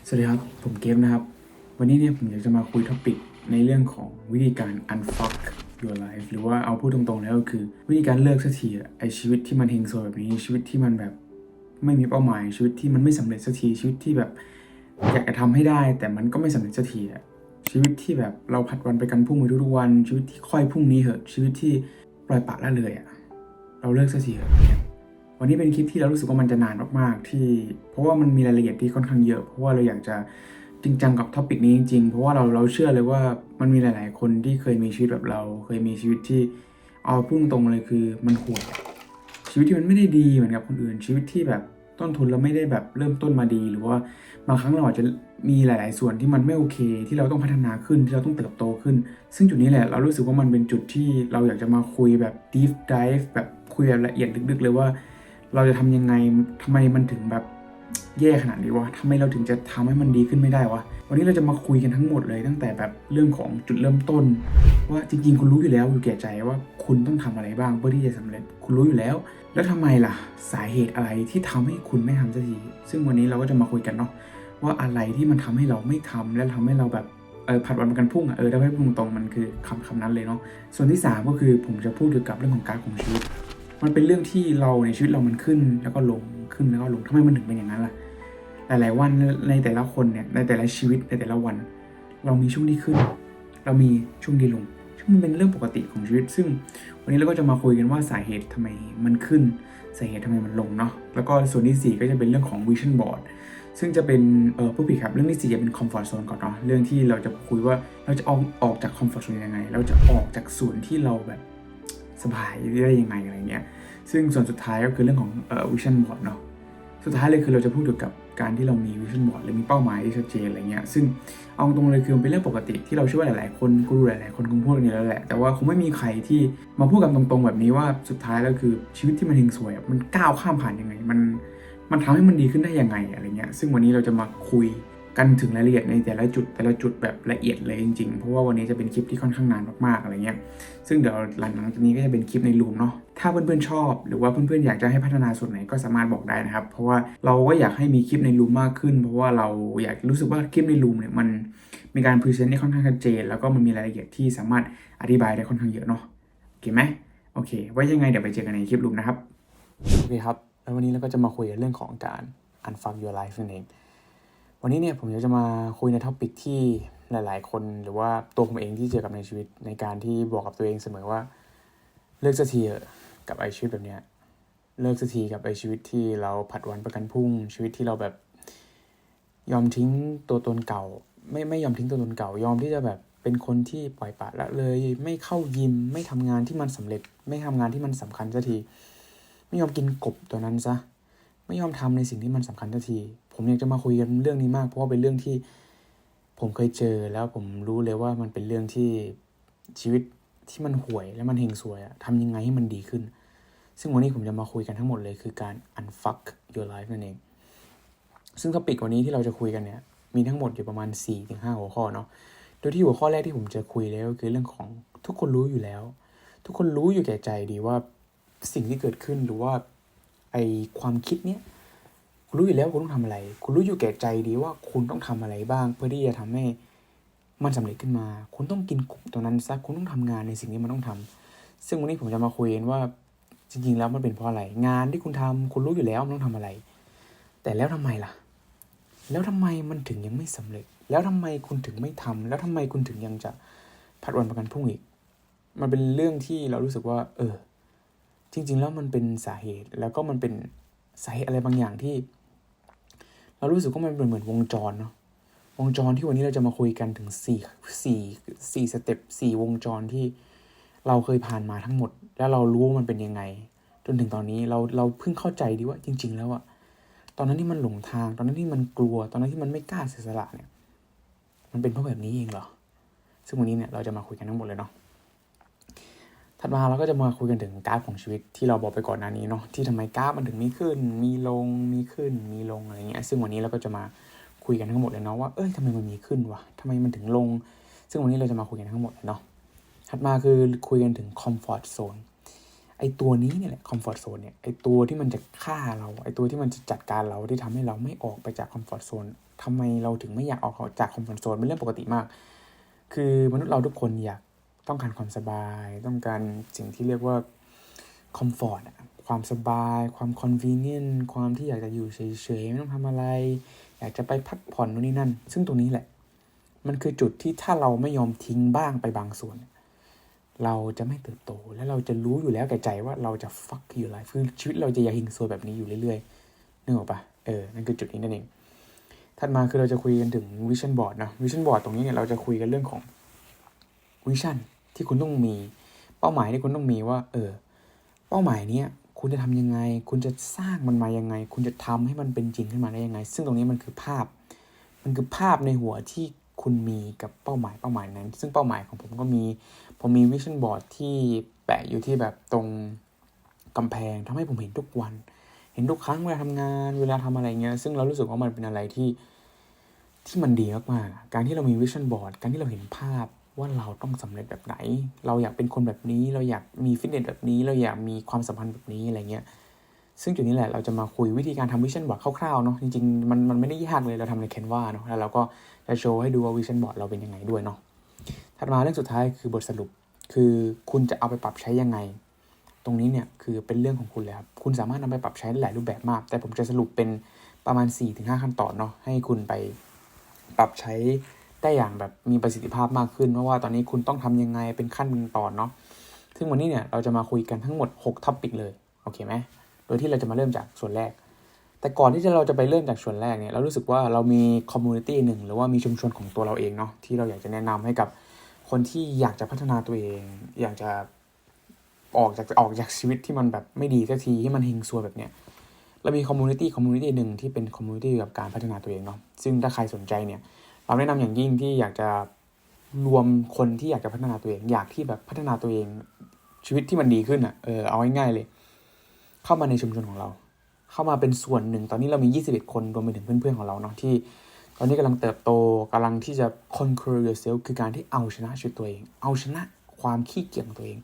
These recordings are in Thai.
สวัสดีครับผมเกมนะครับวันนี้เนี่ยผมอยากจะมาคุยท็อปิกในเรื่องของวิธีการ unfuck your life หรือว่าเอาพูดตรงๆแล้วก็คือวิธีการเลิกสักทีไอชีวิตที่มันเฮงซวยแบบนี้ชีวิตที่มันแบบไม่มีเป้าหมายชีวิตที่มันไม่สำเร็จสักทีชีวิตที่แบบอยากจะทำให้ได้แต่มันก็ไม่สำเร็จสักทีชีวิตที่แบบเราผัดวันไปกันพรุ่งไปทุกๆวันชีวิตที่ค่อยพรุ่งนี้เหอะชีวิตที่ปล่อยปละละเลยเราเลิกสักทีเหอะวันนี้เป็นคลิปที่เรารู้สึกว่ามันจะนานมากๆที่เพราะว่ามันมีรายละเอียดที่ค่อนข้างเยอะเพราะว่าเราอยากจะจริงจังกับท็อปิกนี้จริงๆเพราะว่าเราเชื่อเลยว่ามันมีหลายๆคนที่เคยมีชีวิตแบบเราเคยมีชีวิตที่เอาพุ่งตรงเลยคือมันห่วยชีวิตที่มันไม่ได้ดีเหมือนกับคนอื่นชีวิตที่แบบต้นทุนเราไม่ได้แบบเริ่มต้นมาดีหรือว่าบางครั้งเราอาจจะมีหลายๆส่วนที่มันไม่โอเคที่เราต้องพัฒนาขึ้นที่เราต้องเติบโตขึ้นซึ่งจุดนี้แหละเรารู้สึกว่ามันเป็นจุดที่เราอยากจะมาคุยแบบ deep dive แบบคุยแบบละเอียดลึกๆเลยว่าเราจะทำยังไงทำไมมันถึงแบบแย่ขนาดนี้วะทำไมเราถึงจะทำให้มันดีขึ้นไม่ได้วะวันนี้เราจะมาคุยกันทั้งหมดเลยตั้งแต่แบบเรื่องของจุดเริ่มต้นว่าจริงๆคุณรู้อยู่แล้วอยู่แก่ใจว่าคุณต้องทำอะไรบ้างเพื่อที่จะสำเร็จคุณรู้อยู่แล้วแล้วทำไมล่ะสาเหตุอะไรที่ทำให้คุณไม่ทำสักทีซึ่งวันนี้เราก็จะมาคุยกันเนาะว่าอะไรที่มันทำให้เราไม่ทำและทำให้เราแบบผัดวันประกันพรุ่งถ้าให้พูดตรงๆมันคือคำนั้นเลยเนาะส่วนที่3ก็คือผมจะพูดเกี่ยวกับเรื่องของการของชีวิตมันเป็นเรื่องที่เราในชีวิตเรามันขึ้นแล้วก็ลงขึ้นแล้วก็ลงทำไมมันถึงเป็นอย่างนั้นล่ะหลายๆวันในแต่ละคนเนี่ยในแต่ละชีวิตในแต่ละวันเรามีช่วงที่ขึ้นเรามีช่วงที่ลงซึ่งมันเป็นเรื่องปกติของชีวิตซึ่งวันนี้เราก็จะมาคุยกันว่าสาเหตุทำไมมันขึ้นสาเหตุทำไมมันลงเนาะแล้วก็ส่วนที่4ก็จะเป็นเรื่องของ vision boardซึ่งจะเป็นผู้ผิดครับเรื่องที่4จะเป็น comfort zone ก่อนเนาะเรื่องที่เราจะคุยว่าเราจะออกจาก comfort zone ยังไงเราจะออกจากส่วนที่เราแบบสบายได้ยังไงอะไรเงี้ยซึ่งส่วนสุดท้ายก็คือเรื่องของvision board เนาะสุดท้ายเลยคือเราจะพูดเกี่ยวกับการที่เรามี vision board หรือมีเป้าหมายที่ชัดเจนอะไรเงี้ยซึ่งเอาตรงเลยคือมันเป็นเรื่องปกติที่เราเชื่อว่าหลายๆคนกูรูหลายๆคนคงพูดกันอยู่แล้วแหละแต่ว่าคงไม่มีใครที่มาพูดกันตรงๆแบบนี้ว่าสุดท้ายแล้วคือชีวิตที่มันเฮงซวยมันก้าวข้ามผ่านยังไงมันทำให้มันดีขึ้นได้ยังไงอะไรเงี้ยซึ่งวันนี้เราจะมาคุยกันถึงรายละเอียดในแต่ละจุดแบบละเอียดเลยจริงๆเพราะว่าวันนี้จะเป็นคลิปที่ค่อนข้างนานมากๆอะไรเงี้ยซึ่งเดี๋ยวหลังจากนี้ก็จะเป็นคลิปในรูมเนาะถ้าเพื่อนๆชอบหรือว่าเพื่อนๆอยากจะให้พัฒนาส่วนไหนก็สามารถบอกได้นะครับเพราะว่าเราก็อยากให้มีคลิปในรูมมากขึ้นเพราะว่าเราอยากรู้สึกว่าคลิปในรูมเนี่ยมันมีการพรีเซนต์ได้ค่อนข้างชัดเจนแล้วก็มันมีรายละเอียดที่สามารถอธิบายได้ค่อนข้างเยอะเนาะโอเคไหมโอเคไว้ยังไงเดี๋ยวไปเจอกันในคลิปรูมนะครับโอเคครับแล้ววันนี้เราก็จะมาคุยเรื่องของการ unfuck your life นั่นเองวันนี้เนี่ยผมจะมาคุยในท็อปิกที่หลายๆคนหรือว่าตัวผมเองที่เจอกับในชีวิตในการที่บอกกับตัวเองเสมอว่าเลิกสักทีกับไอชีวิตแบบเนี้ยเลิกสักทีกับไอชีวิตที่เราผัดวันประกันพรุ่งชีวิตที่เราแบบยอมทิ้งตัวตนเก่าไม่ยอมทิ้งตัวตนเก่ายอมที่จะแบบเป็นคนที่ปล่อยปละละเลยไม่เข้ายิมไม่ทำงานที่มันสำเร็จไม่ทำงานที่มันสำคัญสักทีไม่ยอมกินกบตัวนั้นซะไม่ยอมทำในสิ่งที่มันสำคัญสักทีผมอยากจะมาคุยกันเรื่องนี้มากเพราะว่าเป็นเรื่องที่ผมเคยเจอแล้วผมรู้เลยว่ามันเป็นเรื่องที่ชีวิตที่มันห่วยและมันเฮงซวยทำยังไงให้มันดีขึ้นซึ่งวันนี้ผมจะมาคุยกันทั้งหมดเลยคือการ unfuck your life นั่นเองซึ่งท็อปิกวันนี้ที่เราจะคุยกันเนี่ยมีทั้งหมดอยู่ประมาณ 4-5 หัวข้อเนาะโดยที่หัวข้อแรกที่ผมจะคุยเลยก็คือเรื่องของทุกคนรู้อยู่แล้วทุกคนรู้อยู่แก่ใจดีว่าสิ่งที่เกิดขึ้นหรือว่าไอความคิดเนี้ยคุณรู้อยู่แล้วคุณต้องทำอะไรคุณรู้อยู่แก่ใจดีว่าคุณต้องทำอะไรบ้างเพื่อที่จะทำให้มันสำเร็จขึ้นมาคุณต้องกินกลุ่มตรงนั้นซะคุณต้องทำงานในสิ่งที่มันต้องทำซึ่งวันนี้ผมจะมาคุยกันว่าจริงๆแล้วมันเป็นเพราะอะไรงานที่คุณทำคุณรู้อยู่แล้วมันต้องทำอะไรแต่แล้วทำไมล่ะแล้วทำไมมันถึงยังไม่สำเร็จแล้วทำไมคุณถึงไม่ทำแล้วทำไมคุณถึงยังจะผัดวันประกันพรุ่งอีกมันเป็นเรื่องที่เรารู้สึกว่าจริงๆแล้วมันเป็นสาเหตุแล้วก็มันเป็นสาเหตุอะไรบางอย่างที่เรารู้สึกว่ามันเป็นเหมือนวงจรเนาะวงจรที่วันนี้เราจะมาคุยกันถึง4สเต็ป4วงจรที่เราเคยผ่านมาทั้งหมดแล้วเรารู้ว่ามันเป็นยังไงจนถึงตอนนี้เราเพิ่งเข้าใจดีว่าจริงๆแล้วตอนนั้นที่มันหลงทางตอนนั้นที่มันกลัวตอนนั้นที่มันไม่กล้าเสียสละเนี่ยมันเป็นเพราะแบบนี้เองเหรอซึ่งวันนี้เนี่ยเราจะมาคุยกันทั้งหมดเลยเนาะถัดมาเราก็จะมาคุยกันถึงกราฟของชีวิตที่เราบอกไปก่อนหน้านี้เนาะที่ทำไมกราฟมันถึงมีขึ้นมีลงมีขึ้นมีลงอะไรเงี้ยซึ่งวันนี้เราก็จะมาคุยกันทั้งหมดเลยเนาะว่าทำไมมันมีขึ้นวะทำไมมันถึงลงซึ่งวันนี้เราจะมาคุยกันทั้งหมดเลยเนาะถัดมาคือคุยกันถึง comfort zone ไอตัวนี้เนี่ยแหละ comfort zone เนี่ยไอตัวที่มันจะฆ่าเราไอตัวที่มันจะจัดการเราที่ทำให้เราไม่ออกไปจาก comfort zone ทำไมเราถึงไม่อยากออกจากคอมฟอร์ตโซนเป็นเรื่องปกติมากคือมนุษย์เราทุกคนต้องการความสบายต้องการสิ่งที่เรียกว่าคอมฟอร์ตความสบายความคอนวีเนียนต์ความที่อยากจะอยู่เฉยๆไม่ต้องทำอะไรอยากจะไปพักผ่อนนู่นนี่นั่นซึ่งตรงนี้แหละมันคือจุดที่ถ้าเราไม่ยอมทิ้งบ้างไปบางส่วนเราจะไม่เติบโตและเราจะรู้อยู่แล้วแก่ใจว่าเราจะ fuck your life คือชีวิตเราจะอย่าหิงโซแบบนี้อยู่เรื่อยๆนึกออกปะนั่นคือจุดนี้นั่นเองถัดมาคือเราจะคุยกันถึงวิชั่นบอร์ดนะวิชั่นบอร์ดตรงนี้เนี่ยเราจะคุยกันเรื่องของวิชั่นที่คุณต้องมีเป้าหมายที่คุณต้องมีว่าเป้าหมายเนี้ยคุณจะทำยังไงคุณจะสร้างมันมายังไงคุณจะทำให้มันเป็นจริงขึ้นมาได้ยังไงซึ่งตรงนี้มันคือภาพในหัวที่คุณมีกับเป้าหมายนั้นซึ่งเป้าหมายของผมมีวิชั่นบอร์ดที่แปะอยู่ที่แบบตรงกำแพงทำให้ผมเห็นทุกวันเห็นทุกครั้งเวลาทำงานเวลาทำอะไรเงี้ยซึ่งเรารู้สึกว่ามันเป็นอะไรที่มันดีมากๆการที่เรามีวิชั่นบอร์ดการที่เราเห็นภาพว่าเราต้องสำเร็จแบบไหนเราอยากเป็นคนแบบนี้เราอยากมีฟิตเนสแบบนี้เราอยากมีความสัมพันธ์แบบนี้อะไรเงี้ยซึ่งจุดนี้แหละเราจะมาคุยวิธีการทำวิชั่นบอร์ดคร่าวๆเนาะจริงๆมันไม่ได้ยากเลยเราทำใน Canva เนาะแล้วเราก็จะโชว์ให้ดูว่าวิชั่นบอร์ดเราเป็นยังไงด้วยเนาะถัดมาเรื่องสุดท้ายคือบทสรุปคือคุณจะเอาไปปรับใช้ยังไงตรงนี้เนี่ยคือเป็นเรื่องของคุณเลยครับคุณสามารถนำไปปรับใช้ได้หลายรูปแบบมากแต่ผมจะสรุปเป็นประมาณ 4-5 ขั้นตอนเนาะให้คุณไปปรับใช้ได้อย่างแบบมีประสิทธิภาพมากขึ้นเพราะว่าตอนนี้คุณต้องทำยังไงเป็นขั้นเป็นตอนเนาะซึ่งวันนี้เนี่ยเราจะมาคุยกันทั้งหมด6ท็อปิกเลยโอเคไหมโดยที่เราจะมาเริ่มจากส่วนแรกแต่ก่อนที่เราจะไปเริ่มจากส่วนแรกเนี่ยเรารู้สึกว่าเรามีคอมมูนิตี้หนึ่งหรือว่ามีชุมชนของตัวเราเองเนาะที่เราอยากจะแนะนำให้กับคนที่อยากจะพัฒนาตัวเองอยากจะออกจากชีวิตที่มันแบบไม่ดีสักทีที่มันเฮงซวยแบบเนี้ยเรามีคอมมูนิตี้หนึ่งที่เป็นคอมมูนิตี้กับการพัฒนาตัวเองเนาะซึ่งถ้าใครสนใจเนี่ยเราแนะนำอย่างยิ่งที่อยากจะรวมคนที่อยากจะพัฒนาตัวเองอยากที่แบบพัฒนาตัวเองชีวิตที่มันดีขึ้นเอาง่ายๆเลยเข้ามาในชุมชนของเราเข้ามาเป็นส่วนหนึ่งตอนนี้เรามี21คนรวมไปถึงเพื่อนๆของเราเนาะที่ตอนนี้กำลังเติบโตกำลังที่จะ conquer yourself คือการที่เอาชนะชีวิตตัวเองเอาชนะความขี้เกียจของตัวเอง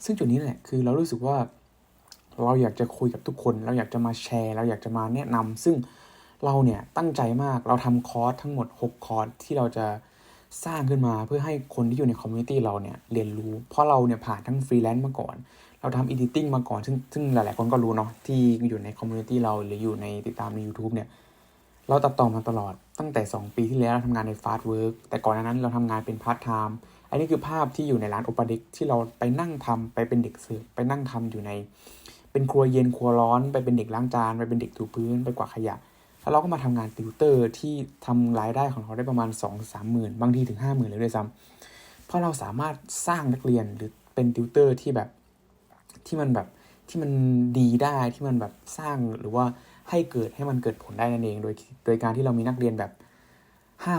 ซึ่งจุดนี้แหละคือเรารู้สึกว่าเราอยากจะคุยกับทุกคนเราอยากจะมาแชร์เราอยากจะมาแนะนำซึ่งเราเนี่ยตั้งใจมากเราทำคอร์สทั้งหมด6คอร์สที่เราจะสร้างขึ้นมาเพื่อให้คนที่อยู่ในคอมมูนิตี้เราเนี่ยเรียนรู้เพราะเราเนี่ยผ่านทั้งฟรีแลนซ์มาก่อนเราทำอีดิติ้งมาก่อนซึ่งหลายๆคนก็รู้เนาะที่อยู่ในคอมมูนิตี้เราหรืออยู่ในติดตามใน YouTube เนี่ยเราตัดต่อมาตลอดตั้งแต่2ปีที่แล้วเราทำงานในฟาสต์เวิร์กแต่ก่อนนั้นเราทำงานเป็นพาร์ทไทม์อันนี้คือภาพที่อยู่ในร้านโอปาเด็กที่เราไปนั่งทำไปเป็นเด็กเสิร์ฟไปนั่งทำอยู่ในเป็นครัวเย็นครัวร้อนไปเป็นเด็กล้างจานไปเป็นเด็กถูพื้นไปกวาดขยะแล้วเราก็มาทำงานติวเตอร์ที่ทำรายได้ของเราได้ประมาณ 2-3 หมื่นบางทีถึง 50,000 เลยด้วยซ้ำเพราะเราสามารถสร้างนักเรียนหรือเป็นติวเตอร์ที่แบบที่มันดีได้ที่มันแบบสร้างหรือว่าให้มันเกิดผลได้นั่นเองโดยการที่เรามีนักเรียนแบบ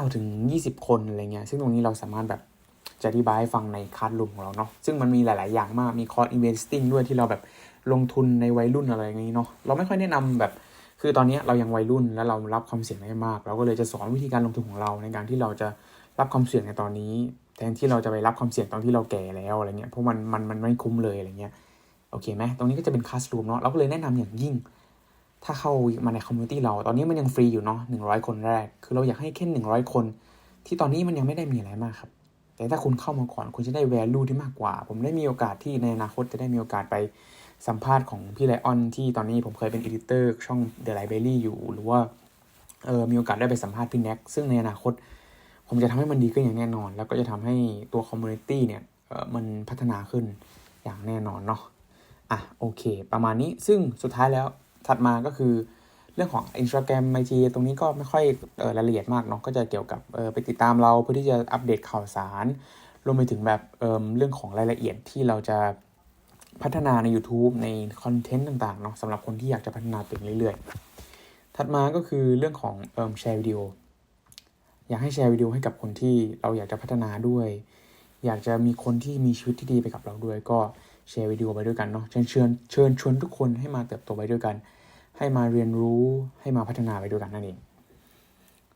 5-20 คนอะไรเงี้ยซึ่งตรงนี้เราสามารถแบบจะอธิบายให้ฟังในคลาสรูมของเราเนาะซึ่งมันมีหลายๆอย่างมากมีคอร์ส investing ด้วยที่เราแบบลงทุนในวัยรุ่นอะไรอย่างนี้เนาะเราไม่ค่อยแนะนำแบบคือตอนนี้เรายังวัยรุ่นแล้วเรารับความเสี่ยงได้มากเราก็เลยจะสอนวิธีการลงทุนของเราในการที่เราจะรับความเสี่ยงในตอนนี้แทนที่เราจะไปรับความเสี่ยงตอนที่เราแก่แล้วอะไรเงี้ยเพราะมันไม่คุ้มเลยอะไรเงี้ยโอเคไหมตรงนี้ก็จะเป็นคลาสรูมเนาะเราก็เลยแนะนำอย่างยิ่งถ้าเข้ามาในคอมมูนิตี้เราตอนนี้มันยังฟรีอยู่เนาะ100 คนแรกคือเราอยากให้แค่100 คนที่ตอนนี้มันยังไม่ได้มีอะไรมากครับแต่ถ้าคุณเข้ามาก่อนคุณจะได้ value ที่มากกว่าผมได้มีโอกาสที่ในอนาคตจะได้มีโอกาสไปสัมภาษณ์ของพี่ไลออนที่ตอนนี้ผมเคยเป็น editor ช่อง The Library อยู่หรือว่ามีโอกาสได้ไปสัมภาษณ์พี่แน็กซึ่งในอนาคตผมจะทำให้มันดีขึ้นอย่างแน่นอนแล้วก็จะทำให้ตัวคอมมูนิตี้เนี่ยมันพัฒนาขึ้นอย่างแน่นอนเนาะโอเคประมาณนี้ซึ่งสุดท้ายแล้วถัดมาก็คือเรื่องของ Instagram IG ตรงนี้ก็ไม่ค่อยรายละเอียดมากเนาะก็จะเกี่ยวกับไปติดตามเราเพื่อที่จะอัปเดตข่าวสารรวมไปถึงแบบเรื่องของรายละเอียดที่เราจะพัฒนาใน YouTube ในคอนเทนต์ต่างๆเนาะสำหรับคนที่อยากจะพัฒนาตัวเองเรื่อยๆถัดมาก็คือเรื่องของแชร์วิดีโออยากให้แชร์วิดีโอให้กับคนที่เราอยากจะพัฒนาด้วยอยากจะมีคนที่มีชีวิตที่ดีไปกับเราด้วยก็แชร์วิดีโอไปด้วยกันเนาะเชิญชวนทุกคนให้มาเติบโตไปด้วยกันให้มาเรียนรู้ให้มาพัฒนาไปด้วยกันนั่นเอง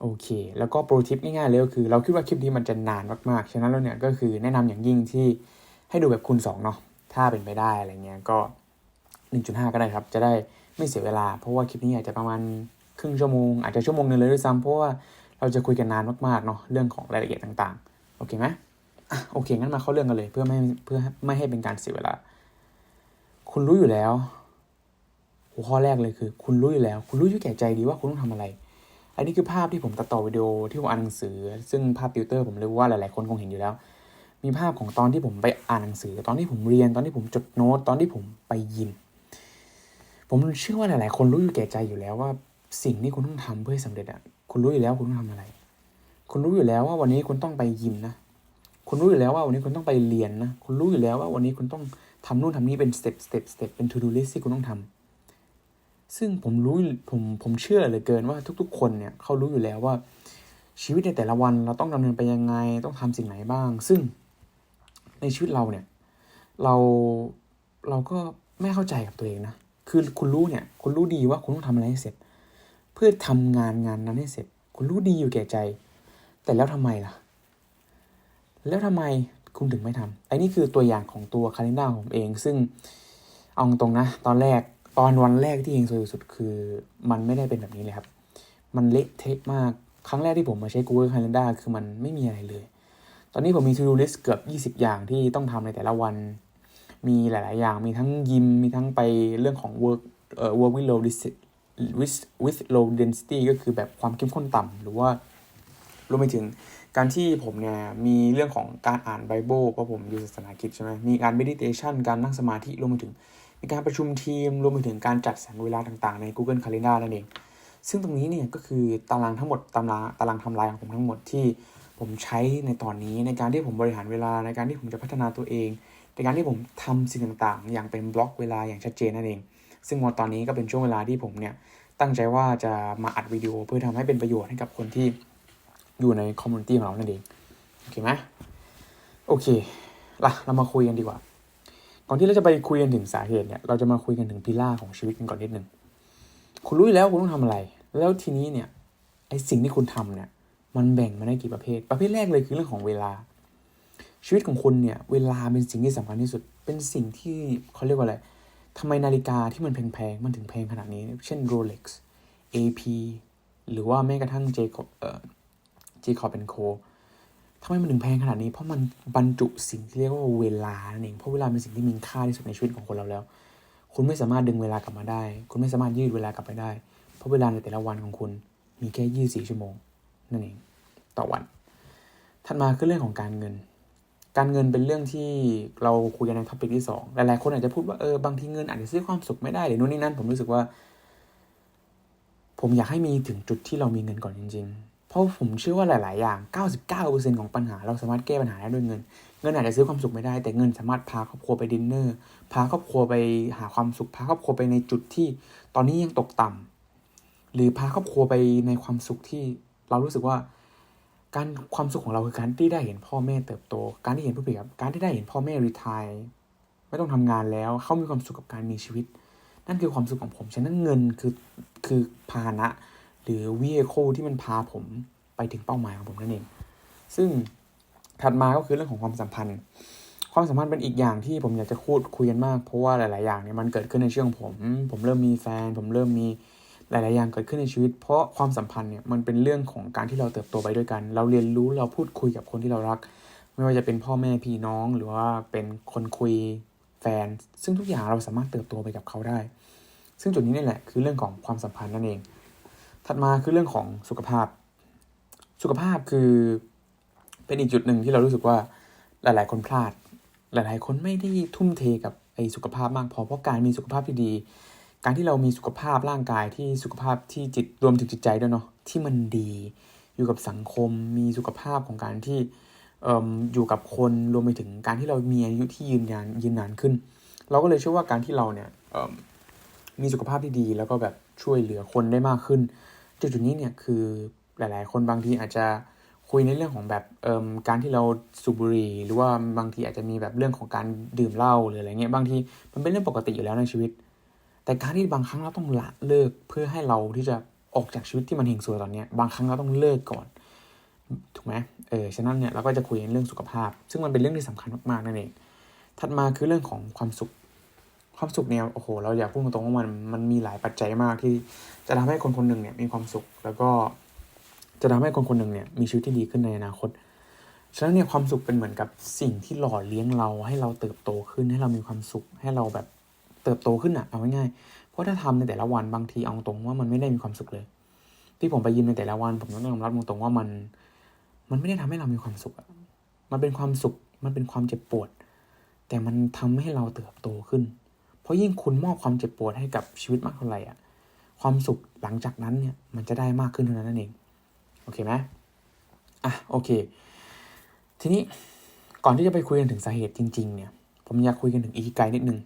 โอเคแล้วก็โปรทิปง่ายๆเลยก็คือเราคิดว่าคลิปนี้มันจะนานมากๆฉะนั้นแล้วเนี่ยก็คือแนะนำอย่างยิ่งที่ให้ดูแบบคูณ2เนาะถ้าเป็นไปได้อะไรเงี้ยก็ 1.5 ก็ได้ครับจะได้ไม่เสียเวลาเพราะว่าคลิปนี้อาจจะประมาณ ครึ่งชั่วโมงอาจจะชั่วโมงนึงเลยด้วยซ้ำเพราะว่าเราจะคุยกันนานมากๆเนาะเรื่องของรายละเอียดต่างๆโอเคไหมโอเคงั้นมาเข้าเรื่องกันเลยเพื่อไม่ให้เป็นการเสียเวลาคุณรู้อยู่แล้วหัวข้อแรกเลยคือคุณรู้อยู่แล้วคุณรู้อยู่แก่ใจดีว่าคุณต้องทำอะไรอันนี้คือภาพที่ผมตัดต่อวิดีโอที่ผมอ่านหนังสือซึ่งภาพติวเตอร์ผมเลยว่าหลายๆคนคงเห็นอยู่แล้วมีภาพของตอนที่ผมไปอ่านหนังสือตอนที่ผมเรียนตอนที่ผมจดโน้ตตอนที่ผมไปยิมผมเชื่อว่าหลายๆคนรู้อยู่แก่ใจอยู่แล้วว่าสิ่งที่คุณต้องทำเพื่อให้สำเร็จคุณรู้อยู่แล้วคุณต้องทำอะไรคุณรู้อยู่แล้วว่าวันนี้คุณต้องไปยิมนะคุณรู้อยู่แล้วว่าวันนี้คุณต้องไปเรียนนะคุณรู้อยู่แล้วว่าวันนี้คุณต้องทำนู่นทำนี่เป็นสเต็ปเป็น to do list ที่คุณต้องทำซึ่งผมเชื่อเหลือเกินว่าทุกๆคนเนี่ยเขารู้อยู่แล้วว่าชีวิตในแต่ละวันเราต้องดำเนินไปยังไงต้องทำสิ่งไหนบ้างซึ่งในชีวิตเราเนี่ยเราก็ไม่เข้าใจกับตัวเองนะคือคุณรู้เนี่ยคุณรู้ดีว่าคุณต้องทำอะไรให้เสร็จเพื่อทำงานนั้นให้เสร็จคุณรู้ดีอยู่แก่ใจแต่แล้วทำไมล่ะแล้วทำไมคุณถึงไม่ทำไอ้นี่คือตัวอย่างของตัวคาเลนดาร์ของผมเองซึ่งเอาตรงนะตอนวันแรกที่เฮงซวยสุดคือมันไม่ได้เป็นแบบนี้เลยครับมันเละเทะมากครั้งแรกที่ผมมาใช้ Google Calendar คือมันไม่มีอะไรเลยตอนนี้ผมมี to do list เกือบ20อย่างที่ต้องทำในแต่ละวันมีหลายๆอย่างมีทั้งยิมมีทั้งไปเรื่องของ work with low density ก็คือแบบความเข้มข้นต่ำหรือว่ารวมไปถึงการที่ผมเนี่ยมีเรื่องของการอ่านไบเบิลเพราะผมอยู่ศาสนาคริสต์ใช่ไหมมีการ meditation การนั่งสมาธิรวมไปถึงมีการประชุมทีมรวมไปถึงการจัดสรรเวลาต่างๆใน Google Calendar นั่นเองซึ่งตรงนี้เนี่ยก็คือตารางทั้งหมดตารางไทม์ไลน์ของผมทั้งหมดที่ผมใช้ในตอนนี้ในการที่ผมบริหารเวลาในการที่ผมจะพัฒนาตัวเองในการที่ผมทำสิ่งต่างๆอย่างเป็นบล็อกเวลาอย่างชัดเจนนั่นเองซึ่งตอนนี้ก็เป็นช่วงเวลาที่ผมเนี่ยตั้งใจว่าจะมาอัดวิดีโอเพื่อทำให้เป็นประโยชน์ให้กับคนที่อยู่ในคอมมูนิตี้ของเรานั่นเองโอเคไหมโอเคเรามาคุยกันดีกว่าก่อนที่เราจะไปคุยกันถึงสาเหตุเนี่ยเราจะมาคุยกันถึงพิล่าของชีวิตกันก่อนนิดนึงคุณรู้อยู่แล้วคุณต้องทำอะไรแล้วทีนี้เนี่ยไอสิ่งที่คุณทำเนี่ยมันแบ่งมาได้กี่ประเภทแรกเลยคือเรื่องของเวลาชีวิตของคุณเนี่ยเวลาเป็นสิ่งที่สำคัญที่สุดเป็นสิ่งที่เขาเรียกว่าอะไรทำไมนาฬิกาที่มันแพงๆมันถึงแพงขนาดนี้เช่น Rolex AP หรือว่าแม้กระทั่ง Jacob & Co ทำไมมันถึงแพงขนาดนี้เพราะมันบรรจุสิ่งที่เรียกว่าเวลานั่นเองเพราะเวลาเป็นสิ่งที่มีค่าที่สุดในชีวิตของคนเราแล้วคุณไม่สามารถดึงเวลากลับมาได้คุณไม่สามารถยืดเวลากลับไปได้เพราะเวลาในแต่ละวันของคุณมีแค่24ชั่วโมงนั่นเองต่อวันถัดมาคือเรื่องของการเงินเป็นเรื่องที่เราคุยกันในท็อปิกที่2หลายๆคนอาจจะพูดว่าบางทีเงินอาจจะซื้อความสุขไม่ได้หรือนู่นนี่นั่นผมรู้สึกว่าผมอยากให้มีถึงจุดที่เรามีเงินก่อนจริงๆเพราะผมเชื่อว่าหลายๆอย่าง 99% ของปัญหาเราสามารถแก้ปัญหาได้ด้วยเงินอาจจะซื้อความสุขไม่ได้แต่เงินสามารถพาครอบครัวไปดินเนอร์พาครอบครัวไปหาความสุขพาครอบครัวไปในจุดที่ตอนนี้ยังตกต่ำหรือพาครอบครัวไปในความสุขที่เรารู้สึกว่าความสุขของเราคือการที่ได้เห็นพ่อแม่เติบโตการที่เห็นผู้เปรียบการที่ได้เห็นพ่อแม่รีไทร์ไม่ต้องทำงานแล้วเขามีความสุขกับการมีชีวิตนั่นคือความสุขของผมฉะนั้นเงินคือพาหนะหรือ vehicle ที่มันพาผมไปถึงเป้าหมายของผมนั่นเองซึ่งถัดมาก็คือเรื่องของความสัมพันธ์เป็นอีกอย่างที่ผมอยากจะคุยกันมากเพราะว่าหลายๆอย่างเนี่ยมันเกิดขึ้นในชีวิตของผมเริ่มมีแฟนผมเริ่มมีหลายๆอย่างเกิดขึ้นในชีวิตเพราะความสัมพันธ์เนี่ยมันเป็นเรื่องของการที่เราเติบโตไปด้วยกันเราเรียนรู้เราพูดคุยกับคนที่เรารักไม่ว่าจะเป็นพ่อแม่พี่น้องหรือว่าเป็นคนคุยแฟนซึ่งทุกอย่างเราสามารถเติบโตไปกับเขาได้ซึ่งจุดนี้นี่แหละคือเรื่องของความสัมพันธ์นั่นเองถัดมาคือเรื่องของสุขภาพคือเป็นอีกจุดหนึ่งที่เรารู้สึกว่าหลายๆคนพลาดหลายๆคนไม่ได้ทุ่มเทกับไอ้สุขภาพมากพอเพราะการมีสุขภาพที่ดีการที่เรามีสุขภาพร่างกายที่สุขภาพที่จิตรวมถึงจิตใจด้วยเนาะที่มันดีอยู่กับสังคมมีสุขภาพของการที่อยู่กับคนรวมไปถึงการที่เรามีอายุที่ยืนนานขึ้นเราก็เลยเชื่อว่าการที่เราเนี่ยมีสุขภาพที่ดีแล้วก็แบบช่วยเหลือคนได้มากขึ้นจุดนี้เนี่ยคือหลายๆคนบางทีอาจจะคุยในเรื่องของแบบการที่เราสูบบุหรี่หรือว่าบางทีอาจจะมีแบบเรื่องของการดื่มเหล้าหรืออะไรเงี้ยบางทีมันเป็นเรื่องปกติอยู่แล้วในชีวิตแต่การที่บางครั้งเราต้องละเลิกเพื่อให้เราที่จะออกจากชีวิตที่มันเฮงซวยตอนนี้บางครั้งเราต้องเลิกก่อนถูกไหมฉะนั้นเนี่ยเราก็จะคุยเรื่องสุขภาพซึ่งมันเป็นเรื่องที่สำคัญมากๆนั่นเองถัดมาคือเรื่องของความสุข ความสุขเนี่ยโอ้โหเราอยากพูดตรงๆว่ามันมีหลายปัจจัยมากที่จะทำให้คนคนหนึ่งเนี่ยมีความสุขแล้วก็จะทำให้คนคนหนึ่งเนี่ยมีชีวิตที่ดีขึ้นในอนาคตฉะนั้นเนี่ยความสุขเป็นเหมือนกับสิ่งที่หล่อเลี้ยงเราให้เราเติบโตขึ้นให้เรามีความสุขให้เราแบบเติบโตขึ้นเอาง่ายๆเพราะถ้าทำในแต่ละวันบางทีเอาตรงว่ามันไม่ได้มีความสุขเลยที่ผมไปยิมในแต่ละวันผมต้องยอมรับตรงๆว่ามันไม่ได้ทำให้เรามีความสุขมันเป็นความสุขมันเป็นความเจ็บปวดแต่มันทำให้เราเติบโตขึ้นเพราะยิ่งคุณมอบความเจ็บปวดให้กับชีวิตมากเท่าไหร่ความสุขหลังจากนั้นเนี่ยมันจะได้มากขึ้นเท่านั้นนั่นเองโอเคไหมโอเคทีนี้ก่อนที่จะไปคุยกันถึงสาเหตุจริงๆเนี่ยผมอยากคุยกันถึงอิคิไกนิดนึง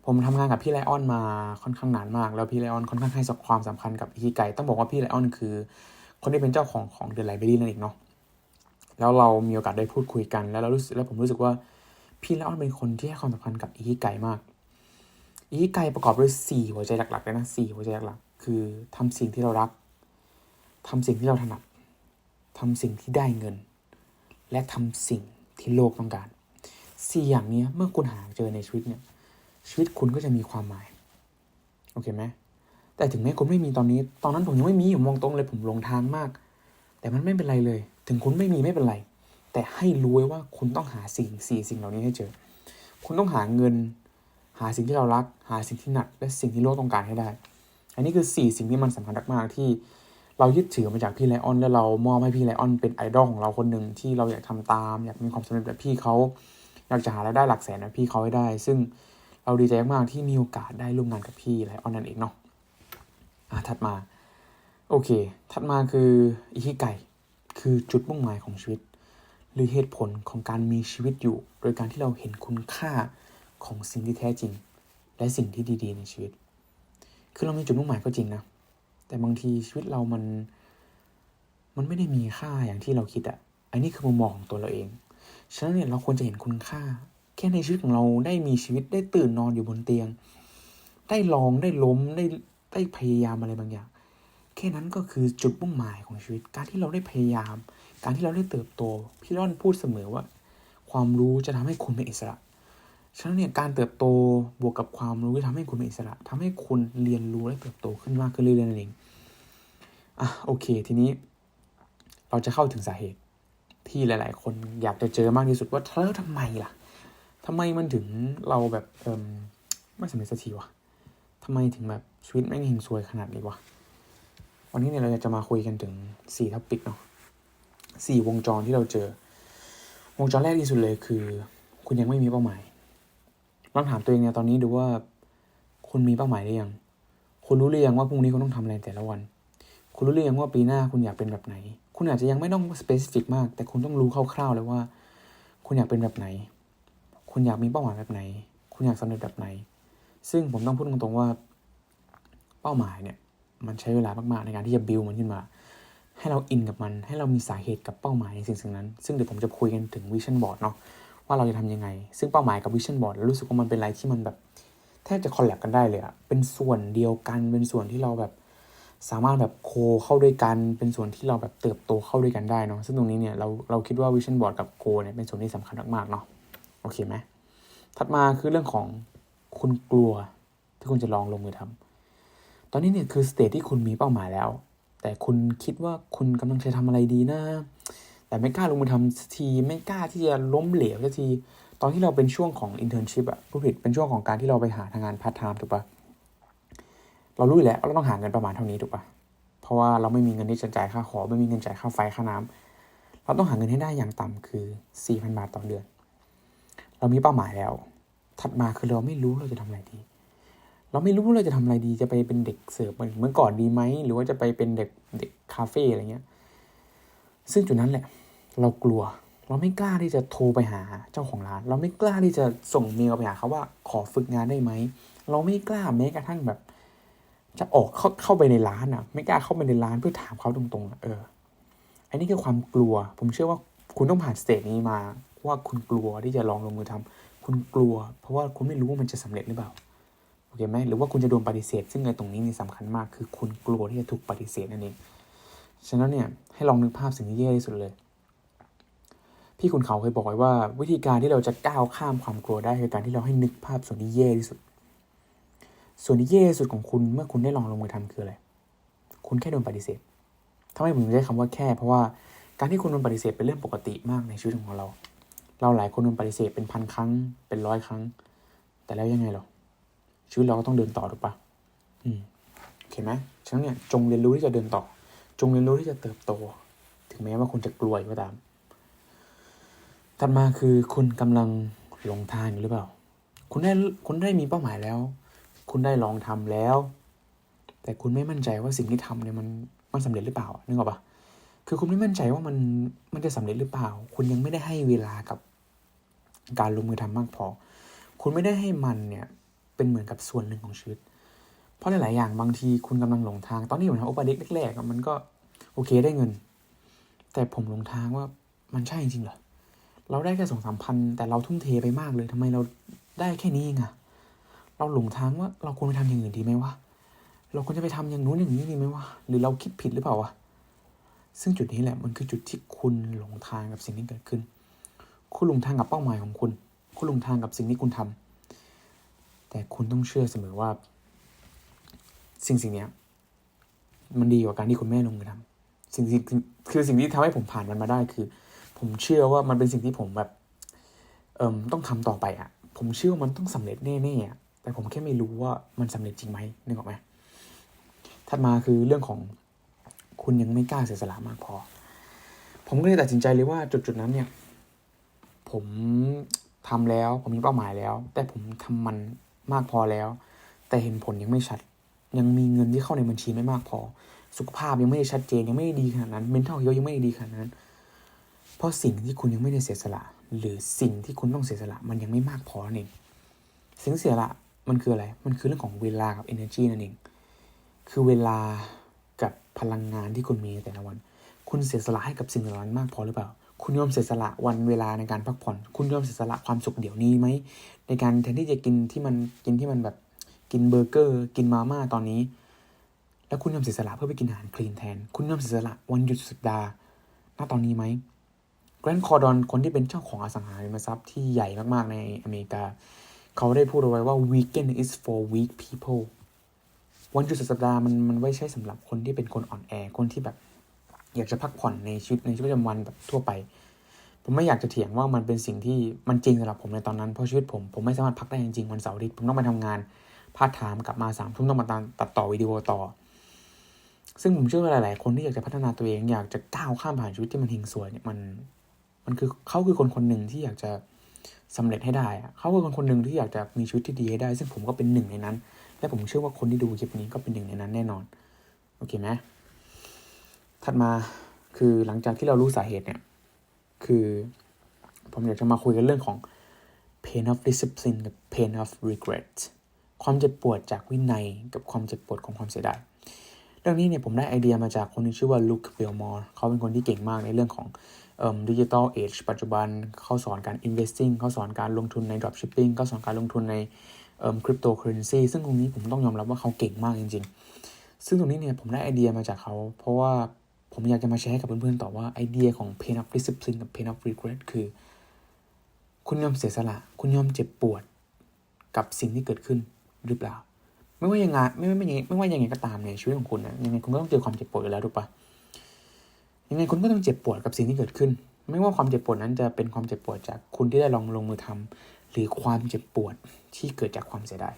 ผมทำงานกับพี่ไลออนมาค่อนข้างนานมากแล้วพี่ไลออนค่อนข้างให้ความสำคัญกับอิคิไกต้องบอกว่าพี่ไลออนคือคนที่เป็นเจ้าของThe Library นั่นเองเนาะแล้วเรามีโอกาสได้พูดคุยกันแล้วผมรู้สึกว่าพี่ไลออนเป็นคนที่ให้ความสำคัญกับอิคิไกมากอิคิไกประกอบด้วย4หัวใจหลักๆเลยนะ4หัวใจหลักๆคือทำสิ่งที่เรารักทำสิ่งที่เราถนัดทำสิ่งที่ได้เงินและทำสิ่งที่โลกต้องการ4อย่างนี้เมื่อคุณหาเจอในชีวิตเนี่ยชีวิตคุณก็จะมีความหมายโอเคไหมแต่ถึงแม้คุณไม่มีตอนนั้นผมยังไม่มีผมมองตรงเลยผมหลงทางมากแต่มันไม่เป็นไรเลยถึงคุณไม่มีไม่เป็นไรแต่ให้รู้ไว้ว่าคุณต้องหาสิ่งเหล่านี้ให้เจอคุณต้องหาเงินหาสิ่งที่เรารักหาสิ่งที่หนักและสิ่งที่โลกต้องการให้ได้อันนี้คือ4สิ่งที่มันสำคัญมากๆที่เรายึดถือมาจากพี่ไลออนและเรามอบให้พี่ไลออนเป็นไอดอลของเราคนหนึ่งที่เราอยากทำตามอยากมีความสำเร็จแบบพี่เขาอยากจะหารายได้หลักแสนแบบพี่เขาให้ได้ซึ่งเราดีใจมากที่มีโอกาสได้ร่วมงานกับพี่ไลออนนั่นเองเนาะถัดมาโอเคถัดมาคืออิคิไกคือจุดมุ่งหมายของชีวิตหรือเหตุผลของการมีชีวิตอยู่โดยการที่เราเห็นคุณค่าของสิ่งที่แท้จริงและสิ่งที่ดีๆในชีวิตคือเรามีจุดมุ่งหมายก็จริงนะแต่บางทีชีวิตเรามันไม่ได้มีค่าอย่างที่เราคิดอันนี้คือมุมมองของตัวเราเองฉะนั้นเนี่ยเราควรจะเห็นคุณค่าแค่ในชีวิตของเราได้มีชีวิตได้ตื่นนอนอยู่บนเตียงได้ลองได้ล้มได้พยายามอะไรบางอย่างแค่นั้นก็คือจุดมุ่งหมายของชีวิตการที่เราได้พยายามการที่เราได้เติบโตพี่ร่อนพูดเสมอว่าความรู้จะทำให้คุณเป็นอิสระฉะนั้นเนี่ยการเติบโตบวกกับความรู้จะทำให้คุณเป็นอิสระทำให้คุณเรียนรู้และเติบโตขึ้นมากขึ้นเรื่อยๆนั่นเองโอเคทีนี้เราจะเข้าถึงสาเหตุที่หลายๆคนอยากจะเจอมากที่สุดว่าแล้วทำไมล่ะทำไมมันถึงเราแบบไม่สำเร็จสักทีวะทำไมถึงแบบชีวิตแม่งเฮงซวยขนาดนี้วะวันนี้เนี่ยเราจะมาคุยกันถึง4ท็อปิกเนาะ4วงจรที่เราเจอวงจรแรกที่สุดเลยคือคุณยังไม่มีเป้าหมายลองถามตัวเองในตอนนี้ดูว่าคุณมีเป้าหมายหรือยังคุณรู้หรือยังว่าพรุ่งนี้คุณต้องทำอะไรแต่ละวันคุณรู้หรือยังว่าปีหน้าคุณอยากเป็นแบบไหนคุณอาจจะยังไม่ต้องสเปซิฟิกมากแต่คุณต้องรู้คร่าวๆเลยว่าคุณอยากเป็นแบบไหนคุณอยากมีเป้าหมายแบบไหนคุณอยากสำเร็จแบบไหนซึ่งผมต้องพูดตรงๆว่าเป้าหมายเนี่ยมันใช้เวลามากๆในการที่จะบิวมันขึ้นมาให้เราอินกับมันให้เรามีสาเหตุกับเป้าหมายในสิ่งนั้นซึ่งเดี๋ยวผมจะคุยกันถึงวิชั่นบอร์ดเนาะว่าเราจะทำยังไงซึ่งเป้าหมายกับวิชั่นบอร์ดรู้สึกว่ามันเป็นอะไรที่มันแบบแทบจะคอลแลบกันได้เลยเป็นส่วนเดียวกันเป็นส่วนที่เราแบบสามารถแบบโคเข้าด้วยกันเป็นส่วนที่เราแบบเติบโตเข้าด้วยกันได้เนาะซึ่งตรงนี้เนี่ยเราคิดว่าวิชั่นบอร์ดกับโคเนี่ยเป็นส่วนที่สำคัญมากๆเนาะโอเคไหมถัดมาคือเรื่องของคุณกลัวที่คุณจะลองลงมือทำตอนนี้เนี่ยคือสเตจที่คุณมีเป้าหมายแล้วแต่คุณคิดว่าคุณกำลังจะทำอะไรดีนะแต่ไม่กล้าลงมือทำสักทีไม่กล้าที่จะล้มเหลวสักทีตอนที่เราเป็นช่วงของ internship ผู้ผิดเป็นช่วงของการที่เราไปหาทางงานพาร์ทไทม์ถูกปะเรารู้อยู่แล้วเราต้องหาเงินประมาณเท่านี้ถูกปะเพราะว่าเราไม่มีเงินที่จะจ่ายค่าหอไม่มีเงินจ่ายค่าไฟค่าน้ำเราต้องหาเงินให้ได้อย่างต่ำคือ 4,000 บาทต่อเดือนเรามีเป้าหมายแล้วถัดมาคือเราไม่รู้เราจะทำอะไรดีเราไม่รู้เราจะทำอะไรดีจะไปเป็นเด็กเสิร์ฟเหมือนก่อนดีไหมหรือว่าจะไปเป็นเด็กคาเฟ่อะไรเงี้ยซึ่งจุดนั้นแหละเรากลัวเราไม่กล้าที่จะโทรไปหาเจ้าของร้านเราไม่กล้าที่จะส่งเมลไปหาเขาว่าขอฝึกงานได้ไหมเราไม่กล้าแม้กระทั่งแบบจะออกเข้าไปในร้านไม่กล้าเข้าไปในร้านเพื่อถามเขาตรงๆอันนี้คือความกลัวผมเชื่อว่าคุณต้องผ่านสเตจนี้มาว่าคุณกลัวที่จะลองลงมือทำคุณกลัวเพราะว่าคุณไม่รู้ว่ามันจะสำเร็จหรือเปล่าโอเคไหมหรือว่าคุณจะโดนปฏิเสธซึ่งในตรงนี้นี่สำคัญมากคือคุณกลัวที่จะถูกปฏิเสธนั่นเองฉะนั้นเนี่ยให้ลองนึกภาพสิ่งที่แย่ที่สุดเลยพี่คุณเขาเคยบอกไว้ว่าวิธีการที่เราจะก้าวข้ามความกลัวได้คือการที่เราให้นึกภาพส่วนที่แย่ที่สุด ส่วนที่แย่สุดของคุณเมื่อคุณได้ลองลงมือทำคืออะไรคุณแค่โดนปฏิเสธทำไมผมใช้คำว่าแค่เพราะว่าการที่คุณโดนปฏิเสธเป็นเรื่องปกติมากในชีวิตของเราหลายคนโดนปฏิเสธเป็นพันครั้งเป็น100 ครั้งแต่แล้วยังไงหรอชีวิตเราก็ต้องเดินต่อถูกปะโอเคไหมฉะนั้นเนี่ยจงเรียนรู้ที่จะเดินต่อจงเรียนรู้ที่จะเติบโตถึงแม้ว่าคุณจะกลัวก็ตามถัดมาคือคุณกำลังหลงทางอยู่หรือเปล่าคุณได้มีเป้าหมายแล้วคุณได้ลองทำแล้วแต่คุณไม่มั่นใจว่าสิ่งที่ทำเนี่ยมันสำเร็จหรือเปล่านึกออกปะคือคุณไม่มั่นใจว่ามันจะสำเร็จหรือเปล่าคุณยังไม่ได้ให้เวลากับการลงมือทำมากพอคุณไม่ได้ให้มันเนี่ยเป็นเหมือนกับส่วนหนึ่งของชีวิตเพราะหลายๆอย่างบางทีคุณกำลังหลงทางตอนนี้ผมทำโอปาเด็กแรกๆมันก็โอเคได้เงินแต่ผมหลงทางว่ามันใช่จริงเหรอเราได้แค่2-3 พันแต่เราทุ่มเทไปมากเลยทำไมเราได้แค่นี้เองอะเราหลงทางว่าเราควรไปทำอย่างอื่นดีไหมวะเราควรจะไปทำอย่างนู้นอย่างนี้ดีไหมวะหรือเราคิดผิดหรือเปล่าวะซึ่งจุดนี้แหละมันคือจุดที่คุณหลงทางกับสิ่งที่เกิดขึ้นคุณหลงทางกับเป้าหมายของคุณหลงทางกับสิ่งที่คุณทำแต่คุณต้องเชื่อเสมอว่าสิ่งนี้มันดีกว่าการที่คุณแม่ลงมือทำสิ่งที่ทำให้ผมผ่านมันมาได้คือผมเชื่อว่ามันเป็นสิ่งที่ผมแบบต้องทำต่อไปอ่ะผมเชื่อว่ามันต้องสำเร็จแน่ๆอ่ะแต่ผมแค่ไม่รู้ว่ามันสำเร็จจริงไหมนึกออกไหมถัดมาคือเรื่องของคุณยังไม่กล้าเสียสละมากพอผมก็เลยตัดสินใจเลยว่าจุดนั้นเนี่ยผมทำแล้วผมมีเป้าหมายแล้วแต่ผมทำมันมากพอแล้วแต่เห็นผลยังไม่ชัดยังมีเงินที่เข้าในบัญชีไม่มากพอสุขภาพยังไม่ได้ชัดเจนยังไม่ได้ดีขนาดนั้น mental health ยังไม่ได้ดีขนาดนั้นเพราะสิ่งที่คุณยังไม่ได้เสียสละหรือสิ่งที่คุณต้องเสียสละมันยังไม่มากพอนั่นเองสิ่งเสียสละมันคืออะไรมันคือเรื่องของเวลากับ energy นั่นเองคือเวลากับพลังงานที่คุณมีในแต่ละวันคุณเสียสละให้กับสิ่งเหล่านั้นมากพอหรือเปล่าคุณยอมเสียสละวันเวลาในการพักผ่อนคุณยอมเสียสละความสุขเดี๋ยวนี้ไหมในการแทนที่จะกินที่มันแบบกินเบอร์เกอร์กินมาม่าตอนนี้แล้วคุณยอมเสียสละเพื่อไปกินอาหารคลีนแทนคุณยอมเสียสละวันหยุดสัปดาห์ณตอนนี้ไหมแกรนท์คอร์ดอนคนที่เป็นเจ้าของอสังหาริมทรัพย์ที่ใหญ่มากๆในอเมริกาเขาได้พูดเอาไว้ว่า weekend is for weak people วันหยุดสุดสัปดาห์มันไว้ใช้สำหรับคนที่เป็นคนอ่อนแอคนที่แบบอยากจะพักผ่อนในชีวิตประจำวันแบบทั่วไปผมไม่อยากจะเถียงว่ามันเป็นสิ่งที่มันจริงสำหรับผมในตอนนั้นเพราะชีวิตผมไม่สามารถพักได้จริงๆวันเสาร์อาทิตย์ผมต้องไปทำงานพาร์ทไทม์กลับมา3 ทุ่มต้องมาตัดต่อวิดีโอต่อซึ่งผมเชื่อว่าหลายๆคนที่อยากจะพัฒนาตัวเองอยากจะก้าวข้ามผ่านชีวิตที่มันเฮงซวยเนี่ยมันคือเขาคือคนหนึ่งที่อยากจะสำเร็จให้ได้เขาคือคนหนึ่งที่อยากจะมีชีวิตที่ดีให้ได้ซึ่งผมก็เป็นหนึ่งในนั้นและผมเชื่อว่าคนที่ดูคลิปนี้ก็เป็นหนึ่งในนั้นแน่นอนโอเคไหมถัดมาคือหลังจากที่เรารู้สาเหตุเนี่ยคือผมอยากจะมาคุยกันเรื่องของ pain of discipline กับ pain of regret ความเจ็บปวดจากวินัยกับความเจ็บปวดของความเสียดายเรื่องนี้เนี่ยผมได้ไอเดียมาจากคนที่ชื่อว่าลุคเบลมอร์เขาเป็นคนที่เก่งมากในเรื่องของdigital age ปัจจุบันเขาสอนการ investing เขาสอนการลงทุนใน dropshipping เขาสอนการลงทุนในcryptocurrency ซึ่งตรงนี้ผมต้องยอมรับว่าเขาเก่งมากจริงๆซึ่งตรงนี้เนี่ยผมได้ไอเดียมาจากเขาเพราะว่าผมอยากจะมาแชร์ให้กับเพื่อนๆต่อว่าไอเดียของ pain of discipline กับ pain of regret คือคุณยอมเสียสละคุณยอมเจ็บปวดกับสิ่งที่เกิดขึ้นหรือเปล่าไม่ว่ายังไงไม่ว่ายังไงก็ตามในชีวิตของคุณนะยังไงคุณก็ต้องเจอความเจ็บปวดอยู่แล้วถูกปะยังไงคุณก็ต้องเจ็บปวดกับสิ่งที่เกิดขึ้นไม่ว่าความเจ็บปวดนั้นจะเป็นความเจ็บปวดจากคุณที่ได้ลงมือทำหรือความเจ็บปวดที่เกิดจากความเสียดาย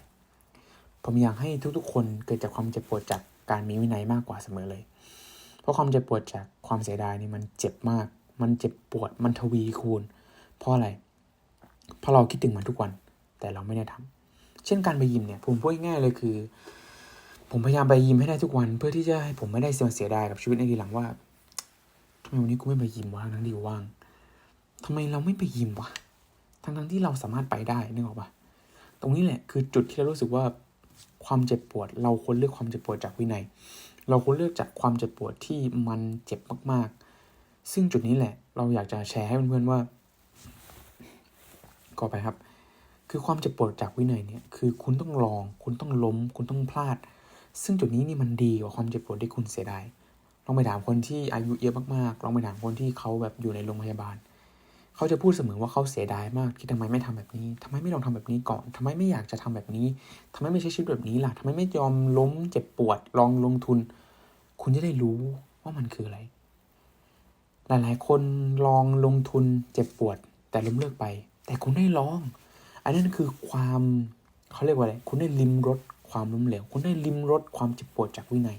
ผมอยากให้ทุกๆคนเกิดจากความเจ็บปวดจากการมีวินัยมากกว่าเสมอเลยเพราะความเจ็บปวดจากความเสียดายนี่มันเจ็บมากมันเจ็บปวดมันทวีคูณเพราะอะไรเพราะเราคิดถึงมันทุกวันแต่เราไม่ได้ทำเช่นการไปยิมเนี่ยผมพูดง่ายๆเลยคือผมพยายามไปยิมให้ได้ทุกวันเพื่อที่จะให้ผมไม่ได้เสียดายกับชีวิตในทีหลังว่าทำไมวันนี้กูไม่ไปยิมวะทั้งที่ว่างทำไมเราไม่ไปยิมวะทั้งที่เราสามารถไปได้นึกออกปะตรงนี้แหละคือจุดที่เรารู้สึกว่าความเจ็บปวดเราควรเลือกความเจ็บปวดจากวินัยเราควรเลือกจากความเจ็บปวดที่มันเจ็บมากๆซึ่งจุดนี้แหละเราอยากจะแชร์ให้เพื่อนๆว่าก็ไปครับคือความเจ็บปวดจากวินัยเนี่ยคือคุณต้องลองคุณต้องล้มคุณต้องพลาดซึ่งจุดนี้นี่มันดีกว่าความเจ็บปวดที่คุณเสียดายลองไปถามคนที่อายุเยอะมากๆลองไปถามคนที่เขาแบบอยู่ในโรงพยาบาล เขาจะพูดเสมอว่าเขาเสียดายมากที่ทำไมไม่ทำแบบนี้ทำไมไม่ลองทำแบบนี้ก่อนทำไมไม่อยากจะทำแบบนี้ทำไมไม่ใช้ชีวิตแบบนี้ล่ะทำไมไม่ยอมล้มเจ็บปวดลองลงทุนคุณจะได้รู้ว่ามันคืออะไรหลายๆคนลองลงทุนเจ็บปวดแต่ล้มเลิกไปแต่คุณได้ลองอันนั้นคือความเขาเรียกว่าอะไรคุณได้ลิ้มรสความล้มเหลวคุณได้ลิ้มรสความเจ็บปวดจากวินัย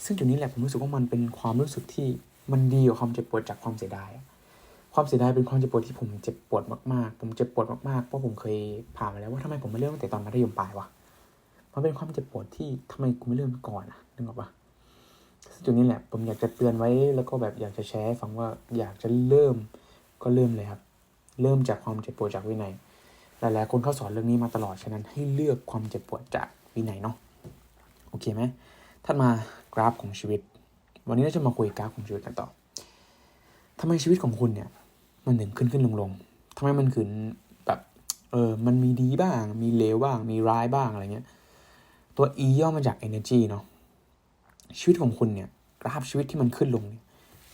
ซึ่งจุดนี้แหละผมรู้สึกว่ามันเป็นความรู้สึกที่มันดีกว่าความเจ็บปวดจากความเสียดายความเสียดายเป็นความเจ็บปวดที่ผมเจ็บปวดมากๆผมเจ็บปวดมากๆเพราะผมเคยผ่านมาแล้วว่าทำไมผมไม่เริ่มตั้งแต่ตอนมัธยมปลายวะมันเป็นความเจ็บปวดที่ทำไมกูไม่เริ่มก่อนอะนึกออกปะซึ่งจุดนี้แหละผมอยากจะเตือนไว้แล้วก็แบบอยากจะแชร์ให้ฟังว่าอยากจะเริ่มก็เริ่มเลยครับเริ่มจากความเจ็บปวดจากวินัยหลายๆคนเขาสอนเรื่องนี้มาตลอดฉะนั้นให้เลือกความเจ็บปวดจากวินัยเนาะโอเคไหมถัดมากราฟของชีวิตวันนี้เราจะมาคุยกราฟของชีวิตกันต่อทำไมชีวิตของคุณเนี่ยมันถึงขึ้นลงทำไมมันขึ้นแบบมันมีดีบ้างมีเลวบ้างมีร้ายบ้างอะไรเงี้ยตัว E ย่อมาจาก energy เนาะชีวิตของคุณเนี่ยกราฟชีวิตที่มันขึ้นลงเนี่ย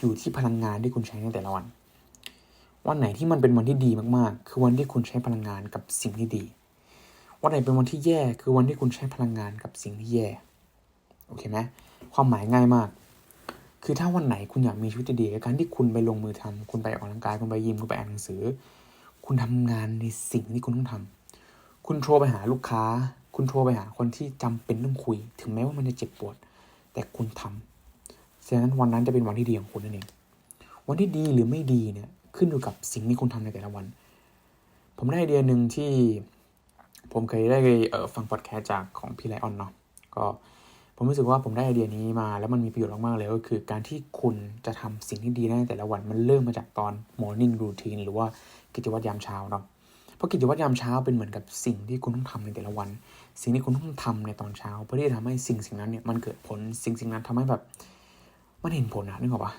อยู่ที่พลังงานที่คุณใช้ในแต่ละวันวันไหนที่มันเป็นวันที่ดีมากๆคือวันที่คุณใช้พลังงานกับสิ่งที่ดีวันไหนเป็นวันที่แย่คือวันที่คุณใช้พลังงานกับสิ่งที่แย่โอเคไหมความหมายง่ายมากคือถ้าวันไหนคุณอยากมีชีวิตที่ดีกับการที่คุณไปลงมือทำคุณไปออกกำลังกายคุณไปยิมคุณไปอ่านหนังสือคุณทำงานในสิ่งที่คุณต้องทำคุณโทรไปหาลูกค้าคุณโทรไปหาคนที่จำเป็นต้องคุยถึงแม้ว่ามันจะเจ็บปวดแต่คุณทำฉะนั้นวันนั้นจะเป็นวันที่ดีของคุณนั่นเองวันที่ดีหรือไม่ดีเนี่ยขึ้นอยู่กับสิ่งที่คุณทำในแต่ละวันผมได้ไอเดียหนึ่งที่ผมเคยได้ฟังพอดแคสต์จากของพี่ไลออนเนาะก็ผมรู้สึกว่าผมได้ไอเดียนี้มาแล้วมันมีประโยชน์มากๆเลยก็คือการที่คุณจะทำสิ่งที่ดีได้ในแต่ละวันมันเริ่มมาจากตอน morning routine หรือว่ากิจวัตรยามเช้าเนาะเพราะกิจวัตรยามเช้าเป็นเหมือนกับสิ่งที่คุณต้องทำในแต่ละวันสิ่งที่คุณต้องทำในตอนเช้าเพื่อที่จะทำให้สิ่งนั้นเนี่ยมันเกิดผลสิ่งนั้นทำให้แบบมันเห็นผลนะนึกออกปะ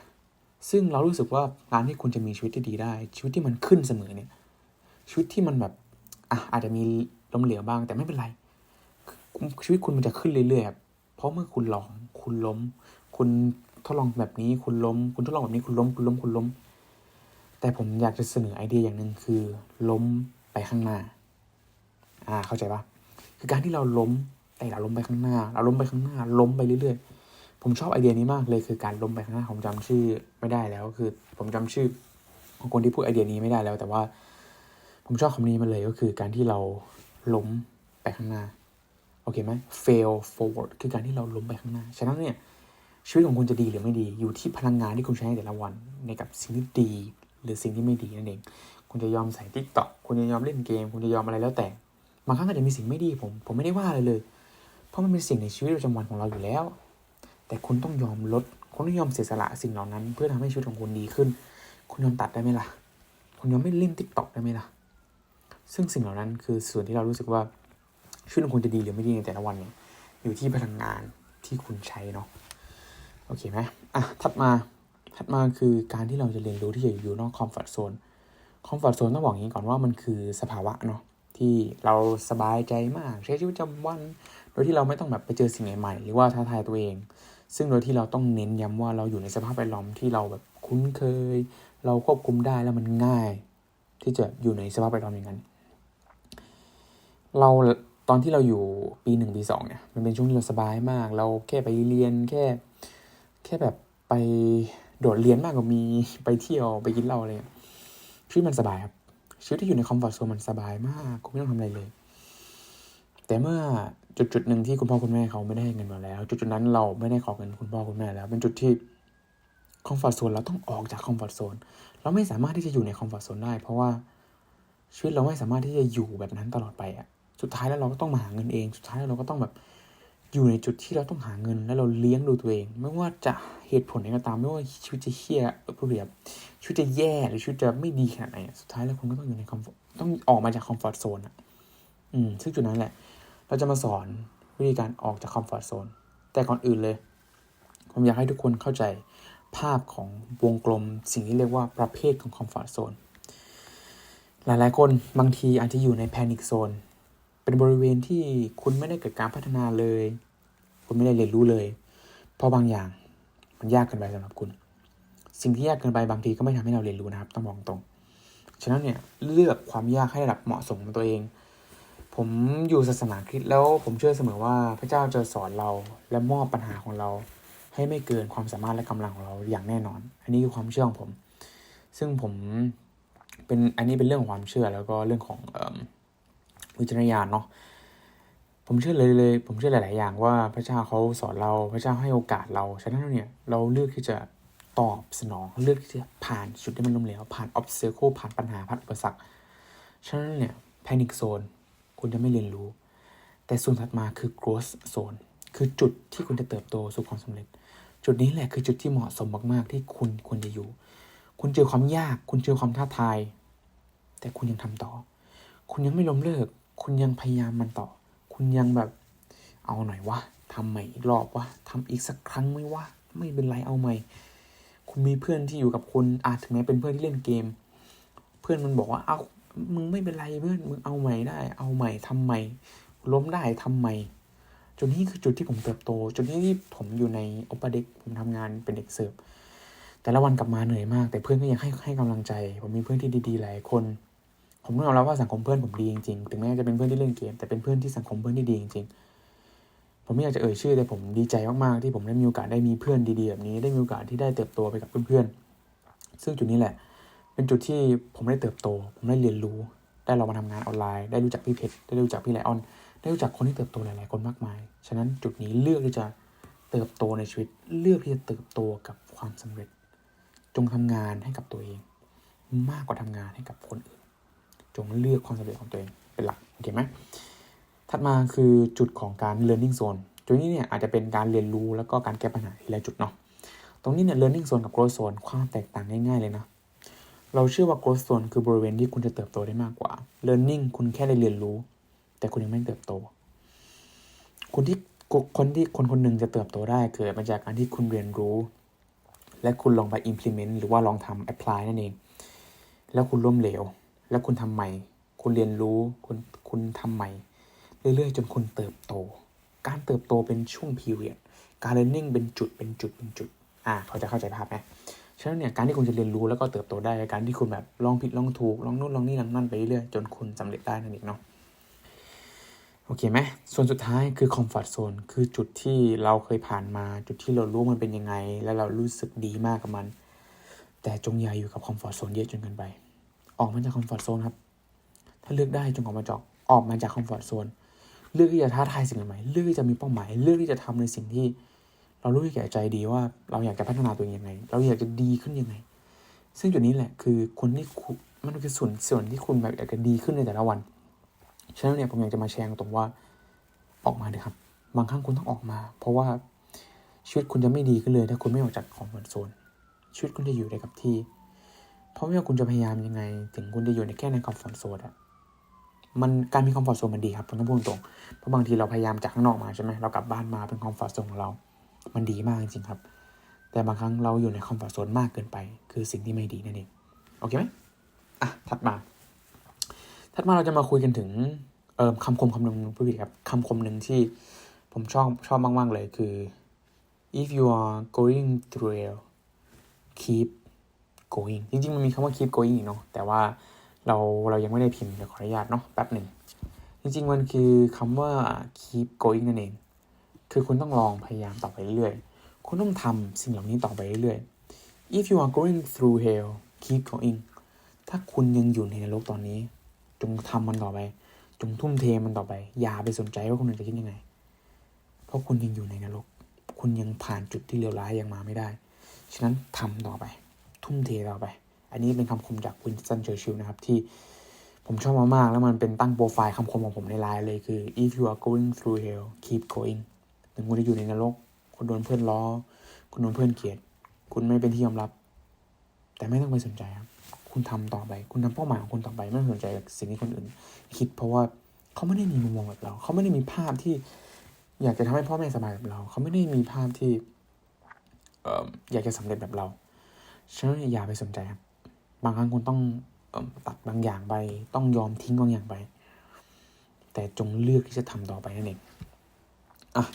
ซึ่งเรารู้สึกว่าการที่คุณจะมีชีวิตที่ดีได้ชีวิตที่มันขึ้นเสมอเนี่ยชีวิตที่มันแบบอาจจะมีล้มเหลวบ้างแต่ไม่เป็นไรชีวิตคุณมันจะขึ้นเรื่อยๆครับเพราะเมื่อคุณลองคุณล้มคุณทดลองแบบนี้คุณล้มคุณทดลองแบบนี้คุณล้มแต่ผมอยากจะเสนอไอเดียอย่างหนึ่งคือล้มไปข้างหน้าเข้าใจปะคือการที่เราล้มแต่เราล้มไปข้างหน้าเราล้มไปข้างหน้าล้มไปเรื่อยๆผมชอบไอเดียนี้มากเลยคือการล้มไปข้างหน้าผมจำชื่อไม่ได้แล้วคือผมจำชื่อของคนที่พูดไอเดียนี้ไม่ได้แล้วแต่ว่าผมชอบคำนี้มาเลยก็คือการที่เราล้มไปข้างหน้าโอเคไหม fail forward คือการที่เราล้มไปข้างหน้าฉะนั้นเนี่ยชีวิตของคุณจะดีหรือไม่ดีอยู่ที่พลังงานที่คุณใช้ในแต่ละวันในกับสิ่งที่ดีหรือสิ่งที่ไม่ดีนั่นเองคุณจะยอมใส่ TikTok คุณจะยอมเล่นเกมคุณจะยอมอะไรแล้วแต่บางครั้งอาจจะมีสิ่งไม่ดีผมไม่ได้ว่าเลยเพราะมันเป็นสิ่งในชีวิตประจำวันของเราอยู่แล้วแต่คุณต้องยอมลดคุณต้องยอมเสียสละสิ่งเหล่านั้นเพื่อทำให้ชีวิตของคุณดีขึ้นคุณยอมตัดได้ไหมล่ะคุณยอมไม่เล่น TikTok ได้ไหมล่ะซึ่งสิ่งเหล่านั้นคือส่วนที่เรารู้สึกว่าชีวิตของคุณจะดีหรือไม่ดีในแต่ละวันเนี่ยอยู่ที่พลังงานที่คุณใช้เนาะโอเคไหมถัดมาคือการที่เราจะเรียนรู้ที่จะอยู่นอกคอมฟอร์ทโซนต้องบอกอย่างนี้ก่อนว่ามันคือสภาวะเนาะที่เราสบายใจมากใช้ชีวิตประจำวันโดยที่เราไม่ต้องแบบไปเจอสิ่งใหม่ๆหรือว่าท้าทายตัวเองซึ่งโดยที่เราต้องเน้นย้ำว่าเราอยู่ในสภาพแวดล้อมที่เราแบบคุ้นเคยเราควบคุมได้แล้วมันง่ายที่จะอยู่ในสภาพแวดล้อมอย่างนั้นเราตอนที่เราอยู่ปี1ปี2เนี่ยมันเป็นช่วงที่เราสบายมากเราแค่ไปเรียนแค่แบบไปโดดเรียนมากกว่ามีไปเที่ยวไปกินเหล้าอะไรชีวิตมันสบายครับชีวิตที่อยู่ในคอมฟอร์ทโซนมันสบายมากคุณไม่ต้องทำอะไรเลยแต่เมื่อจุดหนึ่งที่คุณพ่อคุณแม่เขาไม่ได้ให้เงินมาแล้วจุดนั้นเราไม่ได้ขอเงินคุณพ่อคุณแม่แล้วเป็นจุดที่คอมฟอร์ทโซนเราต้องออกจากคอมฟอร์ทโซนเราไม่สามารถที่จะอยู่ในคอมฟอร์ทโซนได้เพราะว่าชีวิตเราไม่สามารถที่จะอยู่แบบนั้นตลอดไปสุดท้ายแล้วเราก็ต้องมาหาเงินเองสุดท้ายแล้วเราก็ต้องแบบอยู่ในจุดที่เราต้องหาเงินแล้วเราเลี้ยงดูตัวเองไม่ว่าจะเหตุผลไหนก็ตามไม่ว่าชีวิตจะเหี้ยผู้เรียบชีวิตจะแย่หรือชีวิตจะไม่ดีขนาดไหนสุดท้ายแล้วคุณก็ต้องอยู่ในคอมฟอร์ตต้องออกมาจากคอมฟอร์ทโซนซึ่งจุดนั้นแหละเราจะมาสอนวิธีการออกจากคอมฟอร์ทโซนแต่ก่อนอื่นเลยผมอยากให้ทุกคนเข้าใจภาพของวงกลมสิ่งที่เรียกว่าประเภทของคอมฟอร์ทโซนหลายๆคนบางทีอาจจะอยู่ในแพนิคโซนเป็นบริเวณที่คุณไม่ได้เกิดการพัฒนาเลยคุณไม่ได้เรียนรู้เลยเพราะบางอย่างมันยากเกินไปสำหรับคุณสิ่งที่ยากเกินไปบางทีก็ไม่ทำให้เราเรียนรู้นะครับต้องบอกตรง ฉะนั้นเนี่ยเลือกความยากให้ระดับเหมาะสมกับตัวเองผมอยู่ศาสนาคริสต์แล้วผมเชื่อเสมอว่าพระเจ้าจะสอนเราและมอบปัญหาของเราให้ไม่เกินความสามารถและกำลังของเราอย่างแน่นอนอันนี้คือความเชื่อของผมซึ่งผมอันนี้เป็นเรื่องของความเชื่อแล้วก็เรื่องของวิจารณญาณเนาะผมเชื่อเลยผมเชื่อหลายๆอย่างว่าพระเจ้าเขาสอนเราพระเจ้าให้โอกาสเราฉะนั้นเนี่ยเราเลือกที่จะตอบสนองเลือกที่จะผ่านจุดที่มันล้มเหลวผ่าน obstacle ผ่านปัญหาผ่านอุปสรรคฉะนั้นเนี่ย panic zone คุณจะไม่เรียนรู้แต่ส่วนถัดมาคือ growth zone คือจุดที่คุณจะเติบโตสู่ความสำเร็จจุดนี้แหละคือจุดที่เหมาะสมมากๆที่คุณควรจะอยู่คุณเจอความยากคุณเจอความท้าทายแต่คุณยังทำต่อคุณยังไม่ล้มเลิกคุณยังพยายามมันต่อคุณยังแบบเอาหน่อยวะทำใหม่อีกรอบวะทำอีกสักครั้งไหมวะไม่เป็นไรเอาใหม่คุณมีเพื่อนที่อยู่กับคุณถึงแม้เป็นเพื่อนที่เล่นเกมเพื่อนมันบอกว่าเอามึงไม่เป็นไรเพื่อนมึงเอาใหม่ได้เอาใหม่ทำใหม่ล้มได้ทำใหม่จนนี้คือจุดที่ผมเติบโตจนที่ผมอยู่ในโอปเด็กผมทำงานเป็นเด็กเสิร์ฟแต่ละวันกลับมาเหนื่อยมากแต่เพื่อนก็ยังให้กำลังใจผมมีเพื่อนที่ดีๆหลายคนผมต้องยอมรับว่าสังคมเพื่อนผมดีจริงๆถึงแม้จะเป็นเพื่อนที่เล่นเกมแต่เป็นเพื่อนที่สังคมเพื่อนที่ดีจริงๆผมไม่อยากจะเอ่ยชื่อแต่ผมดีใจมากๆที่ผมได้มีโอกาสได้มีเพื่อนดีๆแบบนี้ได้มีโอกาสที่ได้เติบโตไปกับเพื่อนๆซึ่งจุดนี้แหละเป็นจุดที่ผมได้เติบโตผมได้เรียนรู้ได้ลองมาทำงานออนไลน์ได้รู้จักพี่เพชรได้รู้จักพี่ไลออนได้รู้จักคนที่เติบโตหลายๆคนมากมายฉะนั้นจุดนี้เลือกที่จะเติบโตในชีวิตเลือกที่จะเติบโตกับความสำเร็จจงทำงานให้กับตัวเองมากกว่าทำงานให้กับคนอื่นจงเลือกความสำเร็จของตัวเองเป็นหลักโอเคไหมถัดมาคือจุดของการ learning zone จุดนี้เนี่ยอาจจะเป็นการเรียนรู้แล้วก็การแก้ปัญหาทีละจุดเนาะตรงนี้เนี่ย learning zone กับ growth zone ความแตกต่างง่ายๆเลยนะเราเชื่อว่า growth zone คือบริเวณที่คุณจะเติบโตได้มากกว่า learning คุณแค่ได้เรียนรู้แต่คุณยังไม่เติบโตคนคนหนึ่งจะเติบโตได้เกิดมาจากการที่คุณเรียนรู้และคุณลองไป implement หรือว่าลองทำ apply นั่นเองแล้วคุณล้มเหลวแล้วคุณทำใหม่คุณเรียนรู้คุณทำใหม่เรื่อยๆจนคุณเติบโตการเติบโตเป็นช่วง period การ learning เป็นจุดเขาจะเข้าใจภาพไหมฉะนั้นเนี่ยการที่คุณจะเรียนรู้แล้วก็เติบโตได้การที่คุณแบบลองผิดลองถูกลองนู่นลองนี่ลองนั่นไปเรื่อยๆจนคุณสำเร็จได้นั่นเองเนาะโอเคไหมส่วนสุดท้ายคือ comfort zone คือจุดที่เราเคยผ่านมาจุดที่เรารู้มันเป็นยังไงแล้วเรารู้สึกดีมากกับมันแต่จงอย่าอยู่กับ comfort zone เยอะจนเกินไปออกมาจาก comfort zone ครับถ้าเลือกได้จงออกมาจาก comfort zone เลือกที่จะท้าทายสิ่งใหม่เลือกที่จะมีเป้าหมายเลือกที่จะทำในสิ่งที่เรารู้แก่ใจดีว่าเราอยากจะพัฒนาตัวเองยังไงเราอยากจะดีขึ้นยังไงซึ่งจุดนี้แหละคือคนที่มันคือส่วนที่คุณแบบอยากจะดีขึ้นในแต่ละวันฉะนั้นเนี่ยผมอยากจะมาแชร์ตรงว่าออกมาเลยครับบางครั้งคุณต้องออกมาเพราะว่าชีวิตคุณจะไม่ดีขึ้นเลยถ้าคุณไม่ออกจากคอมฟอร์ทโซนชีวิตคุณจะอยู่ในกับที่เพราะไม่ว่าคุณจะพยายามยังไงถึงคุณจะอยู่ในแค่ในคอมฟอร์ทโซนอะมันการมีคอมฟอร์ทโซนมันดีครับผมต้องพูดตรงเพราะบางทีเราพยายามจากข้างนอกมาใช่ไหมเรากลับบ้านมาเป็นคอมฟอร์ทโซนของเรามันดีมากจริงๆครับแต่บางครั้งเราอยู่ในคอมฟอร์ทโซนมากเกินไปคือสิ่งที่ไม่ดีนั่นเองโอเคไหมถัดมาเราจะมาคุยกันถึงคำคมหนึ่งผู้ผิดครับคำคมหนึ่งที่ผมชอบมากๆเลยคือ if you are going through hell keep going จริงๆมันมีคำว่า keep going อีกเนาะแต่ว่าเรายังไม่ได้พิมพ์เดี๋ยวขออนุญาตเนาะแป๊บหนึ่งจริงๆมันคือคำว่า keep going นั่นเองคือคุณต้องลองพยายามต่อไปเรื่อยๆคุณต้องทำสิ่งเหล่านี้ต่อไปเรื่อยๆ if you are going through hell keep going ถ้าคุณยังอยู่ในนรกตอนนี้จงทำมันต่อไปจงทุ่มเทมันต่อไปอย่าไปสนใจว่าคนอื่นจะคิดยังไงเพราะคุณยังอยู่ในนรกคุณยังผ่านจุดที่เลวร้ายยังมาไม่ได้ฉะนั้นทำต่อไปทุ่มเทต่อไปอันนี้เป็นคำคมจากวินสตันเชอร์ชิลล์นะครับที่ผมชอบมากๆแล้วมันเป็นตั้งโปรไฟล์คำคมของผมในไลน์เลยคือ if you are going through hell keep going ถึงคุณจะอยู่ในนรกคุณโดนเพื่อนล้อคุณโดนเพื่อนเกลียดคุณไม่เป็นที่ยอมรับแต่ไม่ต้องไปสนใจครับคุณทำต่อไปคุณทำเป้าหมายของคุณต่อไปไม่ต้องสนใจกับสิ่งที่คนอื่นคิดเพราะว่าเขาไม่ได้มีมุมมองแบบเราเขาไม่ได้มีภาพที่อยากจะทำให้พ่อแม่สบายแบบเราเขาไม่ได้มีภาพที่อยากจะสำเร็จแบบเราฉะนั้นอย่าไปสนใจครับบางครั้งคุณต้องตัดบางอย่างไปต้องยอมทิ้งบางอย่างไปแต่จงเลือกที่จะทำต่อไปนั่นเอง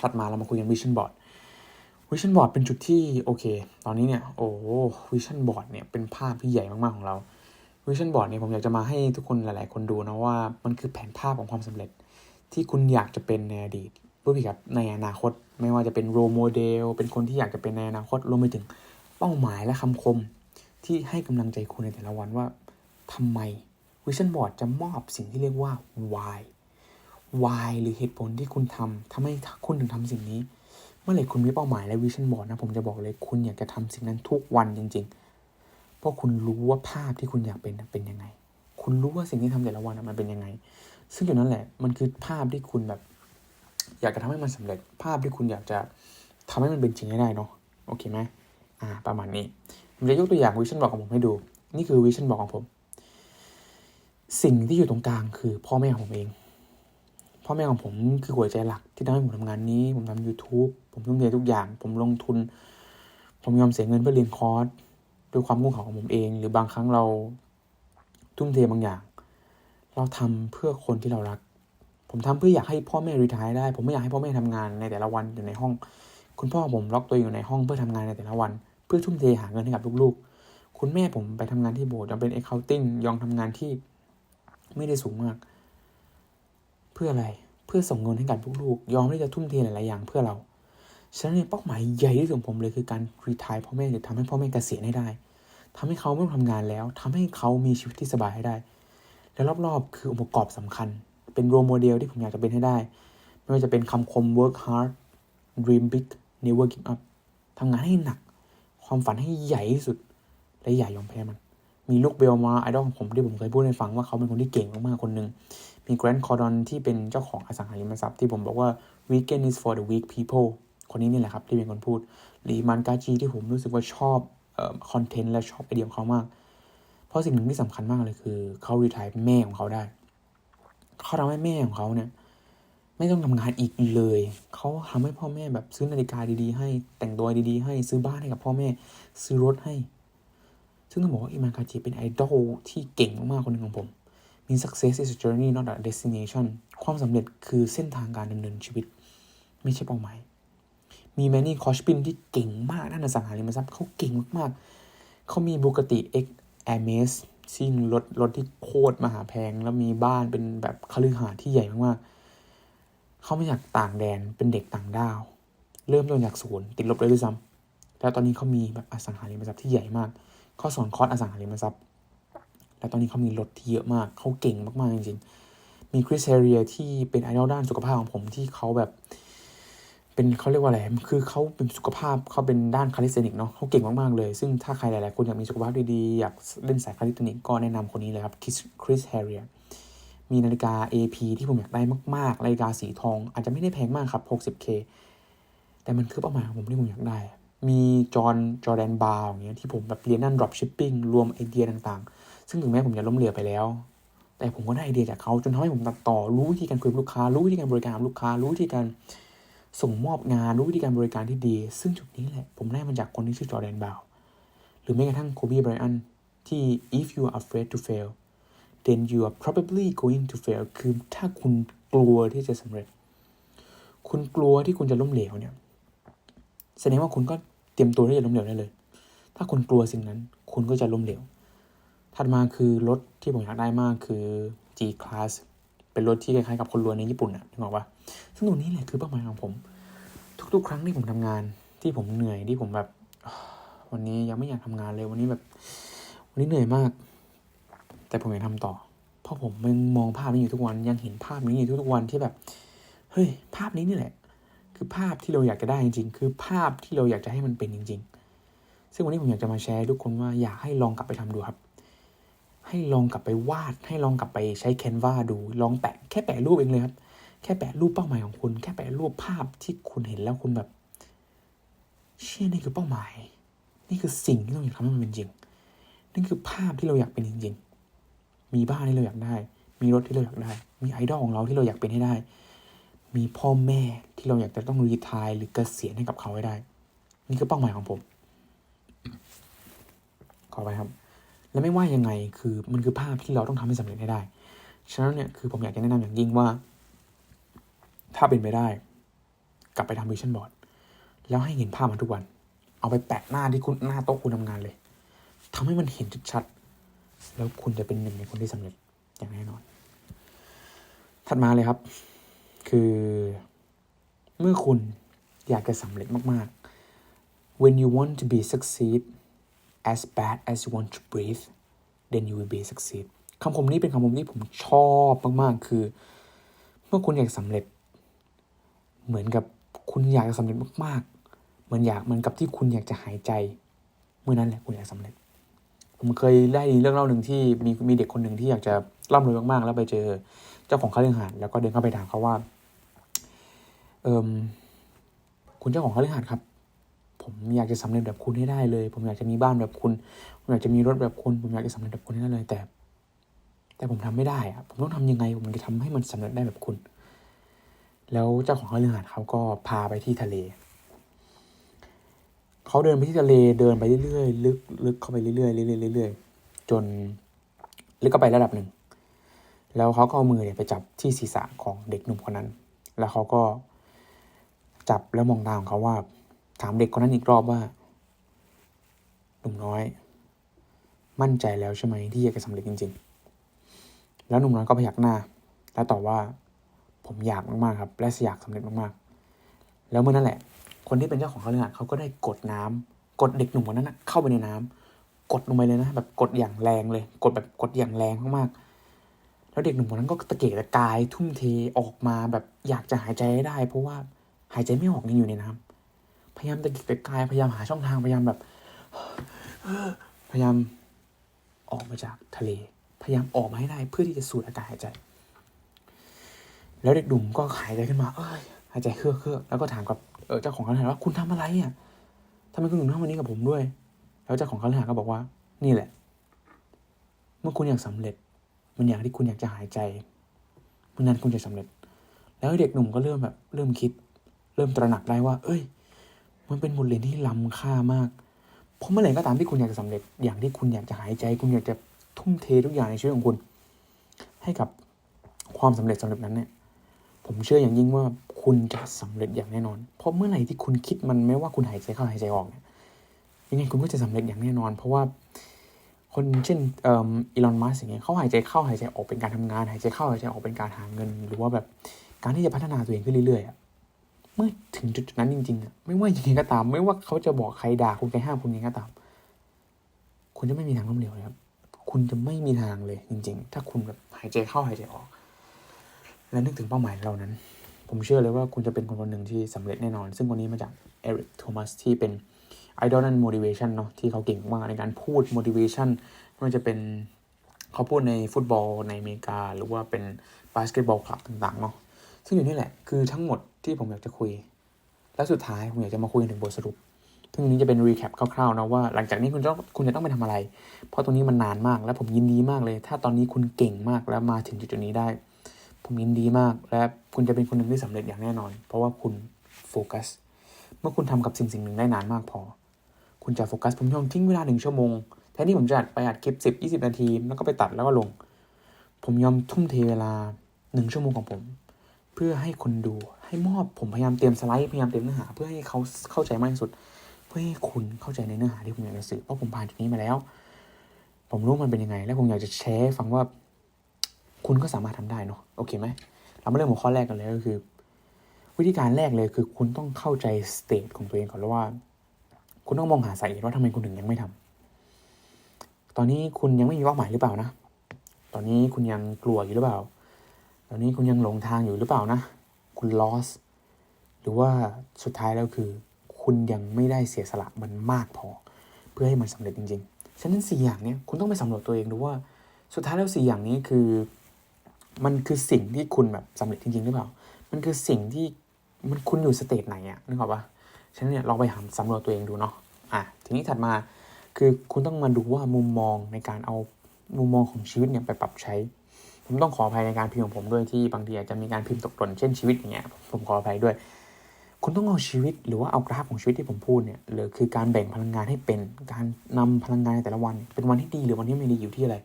ถัดมาเรามาคุยกันวิชั่นบอร์ดเป็นจุดที่โอเคตอนนี้เนี่ยวิชั่นบอร์ดเนี่ยเป็นภาพที่ใหญ่มากๆของเรา vision board เนี่ยผมอยากจะมาให้ทุกคนหลายๆคนดูนะว่ามันคือแผนภาพของความสำเร็จที่คุณอยากจะเป็นในอดีตรู้ไหมครับในอนาคตไม่ว่าจะเป็นโรโมเดลเป็นคนที่อยากจะเป็นในอนาคตรวมไปถึงเป้าหมายและคำคมที่ให้กำลังใจคุณในแต่ละวันว่าทำไม vision board จะมอบสิ่งที่เรียกว่า why หรือเหตุผลที่คุณทำให้คุณถึงทำสิ่งนี้เมื่อไหร่คุณมีเป้าหมายและ vision board นะผมจะบอกเลยคุณอยากจะทำสิ่งนั้นทุกวันจริงๆเพราะคุณรู้ว่าภาพที่คุณอยากเป็นยังไงคุณรู้ว่าสิ่งที่ทำแต่ละวันมันเป็นยังไงซึ่งจุดนั้นแหละมันคือภาพที่คุณแบบอยากจะทำให้มันสำเร็จภาพที่คุณอยากจะทำให้มันเป็นจริงให้ได้เนาะโอเคไหมประมาณนี้ผมจะยกตัวอย่าง vision board ของผมให้ดูนี่คือ vision board ของผมสิ่งที่อยู่ตรงกลางคือพ่อแม่ของผมเองพ่อแม่ของผมคือหัวใจหลักที่ทำให้ผมทำงานนี้ผมทำ YouTube ผมทุ่มเททุกอย่างผมลงทุนผมยอมเสียเงินเพื่อเรียนคอร์สด้วยความโง่เขลาของผมเองหรือบางครั้งเราทุ่มเทบางอย่างเราทำเพื่อคนที่เรารักผมทำเพื่ออยากให้พ่อแม่รีไทร์ได้ผมไม่อยากให้พ่อแม่ทำงานในแต่ละวันอยู่ในห้องคุณพ่อผมล็อกตัวอยู่ในห้องเพื่อทำงานในแต่ละวันเพื่อทุ่มเทหาเงินให้กับลูกๆคุณแม่ผมไปทำงานที่โบสถ์ยอมเป็น accounting ยอมทำงานที่ไม่ได้สูงมากเพื่ออะไรเพื่อส่งเงินให้กับลูกๆยอมที่จะทุ่มเทหลายๆอย่างเพื่อเราฉะนั้นเป้าหมายใหญ่ที่สุดของผมเลยคือการรีไทร์พ่อแม่หรือทำให้พ่อแม่เกษียณให้ได้ทำให้เขาไม่ต้องทำงานแล้วทำให้เขามีชีวิตที่สบายให้ได้และรอบๆคือองค์ประกอบสำคัญเป็นโรลโมเดลที่ผมอยากจะเป็นให้ได้ไม่ว่าจะเป็นคำคม work hard dream big never give up ทำงานให้หนักความฝันให้ใหญ่ที่สุดและอย่ายอมแพ้มันมีลูกเบลมาไอดอลของผมที่ผมเคยพูดให้ฟังว่าเขาเป็นคนที่เก่งมากๆคนหนึ่งมีแกรนด์คอร์ดอนที่เป็นเจ้าของอสังหาริมทรัพย์ที่ผมบอกว่า weekend is for the weak people คนนี้นี่แหละครับที่เป็นคนพูดหรือมันกาจีที่ผมรู้สึกว่าชอบคอนเทนต์และชอบไอเดียของเขามากเพราะสิ่งหนึ่งที่สำคัญมากเลยคือเขารีไทร์แม่ของเขาได้เขาทำให้แม่ของเขาเนี่ยไม่ต้องทำงานอีกเลยเขาทำให้พ่อแม่แบบซื้อนาฬิกาดีๆให้แต่งตัวดีๆให้ซื้อบ้านให้กับพ่อแม่ซื้อรถให้ซึ่งต้องบอกว่าอิมานคาจิเป็นไอดอลที่เก่งมากๆคนหนึ่งของผมมี success is a journey not a destination ความสำเร็จคือเส้นทางการดำเนินชีวิตไม่ใช่เป้าหมายมีแมนนี่คอชปินที่เก่งมากด้านอสังหาริมทรัพย์เขาเก่งมากๆเขามีบูกติ X Hermes ซึ่งรถที่โคตรมหาแพงแล้วมีบ้านเป็นแบบคฤหาสน์ที่ใหญ่มากๆเขามาจากต่างแดนเป็นเด็กต่างดาวเริ่มต้นจากศูนย์ติดลบเลยด้วยซ้ำแล้วตอนนี้เขามีแบบอสังหาริมทรัพย์ที่ใหญ่มากเขาสอนคอร์สอสังหาริมทรัพย์แล้วตอนนี้เขามีรถที่เยอะมากเขาเก่งมากๆจริงๆมีคริสเฮเรียที่เป็นไอดอลด้านสุขภาพของผมที่เขาแบบเป็นเขาเรียกว่าอะไรคือเขาเป็นสุขภาพเขาเป็นด้านคาลิสเทนิกเนาะเขาเก่งมากๆเลยซึ่งถ้าใครหลายๆคนอยากมีสุขภาพดีๆอยากเล่นสายคาลิสเทนิกก็แนะนำคนนี้เลยครับคริสเฮเรียมีนาฬิกา AP ที่ผมอยากได้มากๆนาฬิกาสีทองอาจจะไม่ได้แพงมากครับ 60K แต่มันคือเป้าหมายของผมที่ผมอยากได้มีจอร์แดนบาวอย่างเงี้ยที่ผมแบบเรียนด้าน drop shipping รวมไอเดียต่างๆซึ่งถึงแม้ผมจะล้มเหลวไปแล้วแต่ผมก็ได้ไอเดียจากเขาจนทำให้ผมตัดต่อรู้วิธีการคุยกับลูกค้ารู้วิธีการบริการลูกค้ารู้วิธีการส่งมอบงานรู้วิธีการบริการที่ดีซึ่งจุดนี้แหละผมได้มาจากคนที่ชื่อจอร์แดนบาวหรือแม้กระทั่งโคบีไบรอันที่ if you are afraid to fail then you are probably going to fail คือถ้าคุณกลัวที่จะสำเร็จคุณกลัวที่คุณจะล้มเหลวเนี่ยแสดงว่าคุณก็เตรียมตัวที่จะล้มเหลวได้เลยถ้าคุณกลัวสิ่งนั้นคุณก็จะล้มเหลวถัดมาคือรถที่ผมอยากได้มากคือ G Class เป็นรถที่คล้ายๆกับคนรวยในญี่ปุ่นนึกออกปะซึ่งตรงนี้แหละคือเป้าหมายของผมทุกๆครั้งที่ผมทำงานที่ผมเหนื่อยที่ผมแบบวันนี้ยังไม่อยากทำงานเลยวันนี้เหนื่อยมากแต่ผมยังทำต่อเพราะผมยังมองภาพนี้อยู่ทุกวันยังเห็นภาพนี้อยู่ทุกๆวันที่แบบเฮ้ยภาพนี้นี่แหละคือภาพที่เราอยากจะได้จริงๆคือภาพที่เราอยากจะให้มันเป็นจริงๆซึ่งวันนี้ผมอยากจะมาแชร์ทุกคนว่าอยากให้ลองกลับไปทำดูครับให้ลองกลับไปวาดให้ลองกลับไปใช้ Canva ดูลองแค่แปะรูปเองเลยครับแค่แปะรูปเป้าหมายของคุณแค่แปะรูปภาพที่คุณเห็นแล้วคุณแบบเชื่อนี่คือเป้าหมายนี่คือสิ่งที่เราอยากทำให้มันเป็นจริงนี่คือภาพที่เราอยากเป็นจริงๆมีบ้านที่เราอยากได้มีรถที่เราอยากได้มีไอดอลของเราที่เราอยากเป็นให้ได้มีพ่อแม่ที่เราอยากจะต้องรีไทร์หรือเกษียณให้กับเขาให้ได้นี่คือเป้าหมายของผมขอไปครับและไม่ว่ายังไงคือมันคือภาพที่เราต้องทำให้สำเร็จให้ได้ฉะนั้นเนี่ยคือผมอยากจะแนะนำอย่างยิ่งว่าถ้าเป็นไปได้กลับไปทำวิชั่นบอร์ดแล้วให้เห็นภาพมันทุกวันเอาไปแปะหน้าที่คุณหน้าโต๊ะคุณทำงานเลยทำให้มันเห็นชัด แล้วคุณจะเป็นหนึ่งในคนที่สำเร็จอย่างแน่นอนถัดมาเลยครับคือเมื่อคุณอยากจะสำเร็จมากๆ when you want to be succeed as bad as you want to breathe then you will be succeed คำคมนี้เป็นคำคมที่ผมชอบมากๆคือเมื่อคุณอยากสำเร็จเหมือนกับคุณอยากจะสำเร็จมากๆเหมือนกับที่คุณอยากจะหายใจเมื่อนั้นแหละคุณอยากสำเร็จผมเคยได้เรื่องเล่าหนึ่งที่มีเด็กคนหนึ่งที่อยากจะร่ำรวยมากๆแล้วไปเจอเจ้าของคฤหาสน์แล้วก็เดินเข้าไปถามเขาว่าคุณเจ้าของคฤหาสน์ครับผมอยากจะสำเร็จแบบคุณให้ได้เลยผมอยากจะมีบ้านแบบคุณผมอยากจะมีรถแบบคุณผมอยากจะสำเร็จแบบคุณให้ได้เลยแต่ผมทำไม่ได้อะผมต้องทำยังไงผมจะทำให้มันสำเร็จได้แบบคุณแล้วเจ้าของคฤหาสน์เขาก็พาไปที่ทะเลเขาเดินไปที่ทะเลเดินไปเรื่อยๆลึกเข้าไปเรื่อยๆเรื่อยๆเรื่อยๆจนลึกเข้าไประดับหนึ่งแล้วเขาก็เอามือเนี่ยไปจับที่ศีรษะของเด็กหนุ่มคนนั้นแล้วเขาก็จับแล้วมองตาของเขาว่าถามเด็กคนนั้นอีกรอบว่าหนุ่มน้อยมั่นใจแล้วใช่ไหมที่อยากจะสำเร็จจริงๆแล้วหนุ่มน้อยก็พยักหน้าแล้วตอบว่าผมอยากมากๆครับและอยากสำเร็จมากๆแล้วเมื่อนั้นแหละคนที่เป็นเจ้าของคฤหาสน์เขาก็ได้กดเด็กหนุ่มคนนั้นนะเข้าไปในน้ำกดลงไปเลยนะแบบกดอย่างแรงเลยกดอย่างแรงมากๆแล้วเด็กหนุ่มคนนั้นก็ตะเกียกตะกายทุ่มเทออกมาแบบอยากจะหายใจให้ได้เพราะว่าหายใจไม่ออกยังอยู่ในน้ำพยายามตะเกียกตะกายพยายามหาช่องทางพยายามแบบพยายามออกมาจากทะเลพยายามออกมาให้ได้เพื่อที่จะสูดอากาศหายใจแล้วเด็กหนุ่มก็หายใจขึ้นมาหายใจเฮือกแล้วก็ถามกับเจ้าของคฤหาสน์ว่าคุณทำอะไรอ่ะทำไมคุณถึงทำวันนี้กับผมด้วยแล้วเจ้าของคฤหาสน์ก็บอกว่านี่แหละเมื่อคุณอยากสำเร็จมันอย่างที่คุณอยากจะหายใจเมื่อนั้นคุณจะสำเร็จแล้วเด็กหนุ่มก็เริ่มคิดเริ่มตระหนักได้ว่ามันเป็นบทเรียนที่ล้ำค่ามากเพราะเมื่อไหร่ก็ตามที่คุณอยากจะสำเร็จอย่างที่คุณอยากจะหายใจคุณอยากจะทุ่มเททุกอย่างในชีวิตของคุณให้กับความสำเร็จนั้นเนี่ยผมเชื่ออย่างยิ่งว่าคุณจะสำเร็จอย่างแน่นอนเพราะเมื่อไหร่ที่คุณคิดมันไม่ว่าคุณหายใจเข้าหายใจออกเนี่ยยังไงคุณก็จะสำเร็จอย่างแน่นอนเพราะว่าคนเช่นอีลอนมัสก์อย่างเงี้ยเขาหายใจเข้าหายใจออกเป็นการทำงานหายใจเข้าหายใจออกเป็นการหาเงินหรือว่าแบบการที่จะพัฒนาตัวเองขึ้นเรื่อยๆเมื่อถึงจุดนั้นจริงๆไม่ว่ายังไงก็ตามไม่ว่าเขาจะบอกใครด่าคุณใครห้ามคุณยังไงก็ตามคุณจะไม่มีทางล้มเหลวเลยครับคุณจะไม่มีทางเลยจริงๆถ้าคุณแบบหายใจเข้าหายใจออกและนึกถึงเป้าหมายเหล่านั้นผมเชื่อเลยว่าคุณจะเป็นคนหนึ่งที่สำเร็จแน่นอนซึ่งคนนี้มาจากเอริกโทมัสที่เป็น idol and motivation เนาะที่เขาเก่งมากในการพูด motivation ไม่ว่าจะเป็นเขาพูดในฟุตบอลในอเมริกาหรือว่าเป็นบาสเกตบอลคลับต่างๆเนาะซึ่งอยู่นี่แหละคือทั้งหมดที่ผมอยากจะคุยและสุดท้ายผมอยากจะมาคุยถึงบทสรุปซึ่งนี้จะเป็นรีแคปคร่าวๆนะว่าหลังจากนี้คุณจะต้องไปทำอะไรเพราะตรงนี้มันนานมากและผมยินดีมากเลยถ้าตอนนี้คุณเก่งมากแล้วมาถึงจุดนี้ได้ผมยินดีมากและคุณจะเป็นคนหนึ่งที่สำเร็จอย่างแน่นอนเพราะว่าคุณโฟกัสเมื่อคุณทำกับสิ่งหนึ่งได้นานมากพอคุณจะโฟกัสผมยอมทิ้งเวลา1 ชั่วโมงแทนที่ผมจะอัดคลิป10-20 นาทีแล้วก็ไปตัดแล้วก็ลงผมยอมทุ่มเทเวลา1 ชั่วโมงของผมเพื่อให้คนดูให้ผมพยายามเตรียมสไลด์พยายามเตรียมเนื้อหาเพื่อให้เขาเข้าใจมากที่สุดเพื่อให้คุณเข้าใจในเนื้อหาที่ผมอยากจะสื่อเพราะผมผ่านจุดนี้มาแล้วผมรู้มันเป็นยังไงและผมอยากจะแชร์ฟังว่าคุณก็สามารถทำได้เนาะโอเคไหมเรามาเริ่มหัวข้อแรกกันเลยก็คือวิธีการแรกเลยคือคุณต้องเข้าใจสเตทของตัวเองก่อนแล้วว่าคุณต้องมองหาสาเหตุว่าทำไมคุณถึงยังไม่ทำตอนนี้คุณยังไม่มีเป้าหมายหรือเปล่านะตอนนี้คุณยังกลัวอยู่หรือเปล่าตอนนี้คุณยังหลงทางอยู่หรือเปล่านะคุณ lost หรือว่าสุดท้ายแล้วคือคุณยังไม่ได้เสียสละมันมากพอเพื่อให้มันสำเร็จจริงๆฉะนั้น4อย่างนี้คุณต้องไปสำรวจตัวเองดูว่าสุดท้ายแล้ว4อย่างนี้คือมันคือสิ่งที่คุณแบบสำเร็จจริงๆหรือเปล่ามันคือสิ่งที่คุณอยู่สเตจไหนอะนึกออกปะฉะนั้นเนี่ยลองไปสำรวจตัวเองดูเนาะทีนี้ถัดมาคือคุณต้องมาดูว่ามุมมองในการเอามุมมองของชีวิตเนี่ยไปปรับใช้ผมต้องขออภัยในการพิมพ์ของผมด้วยที่บางทีอาจจะมีการพิมพ์ตกหล่นเช่นชีวิตอย่างเงี้ยผมขออภัยด้วยคุณต้องเอาชีวิตหรือว่าเอากราฟของชีวิตที่ผมพูดเนี่ยหรือคือการแบ่งพลังงานให้เป็นการนำพลังงานในแต่ละวันเป็นวันที่ดีหรือวันที่ไม่ดีอยู่ที่อะไร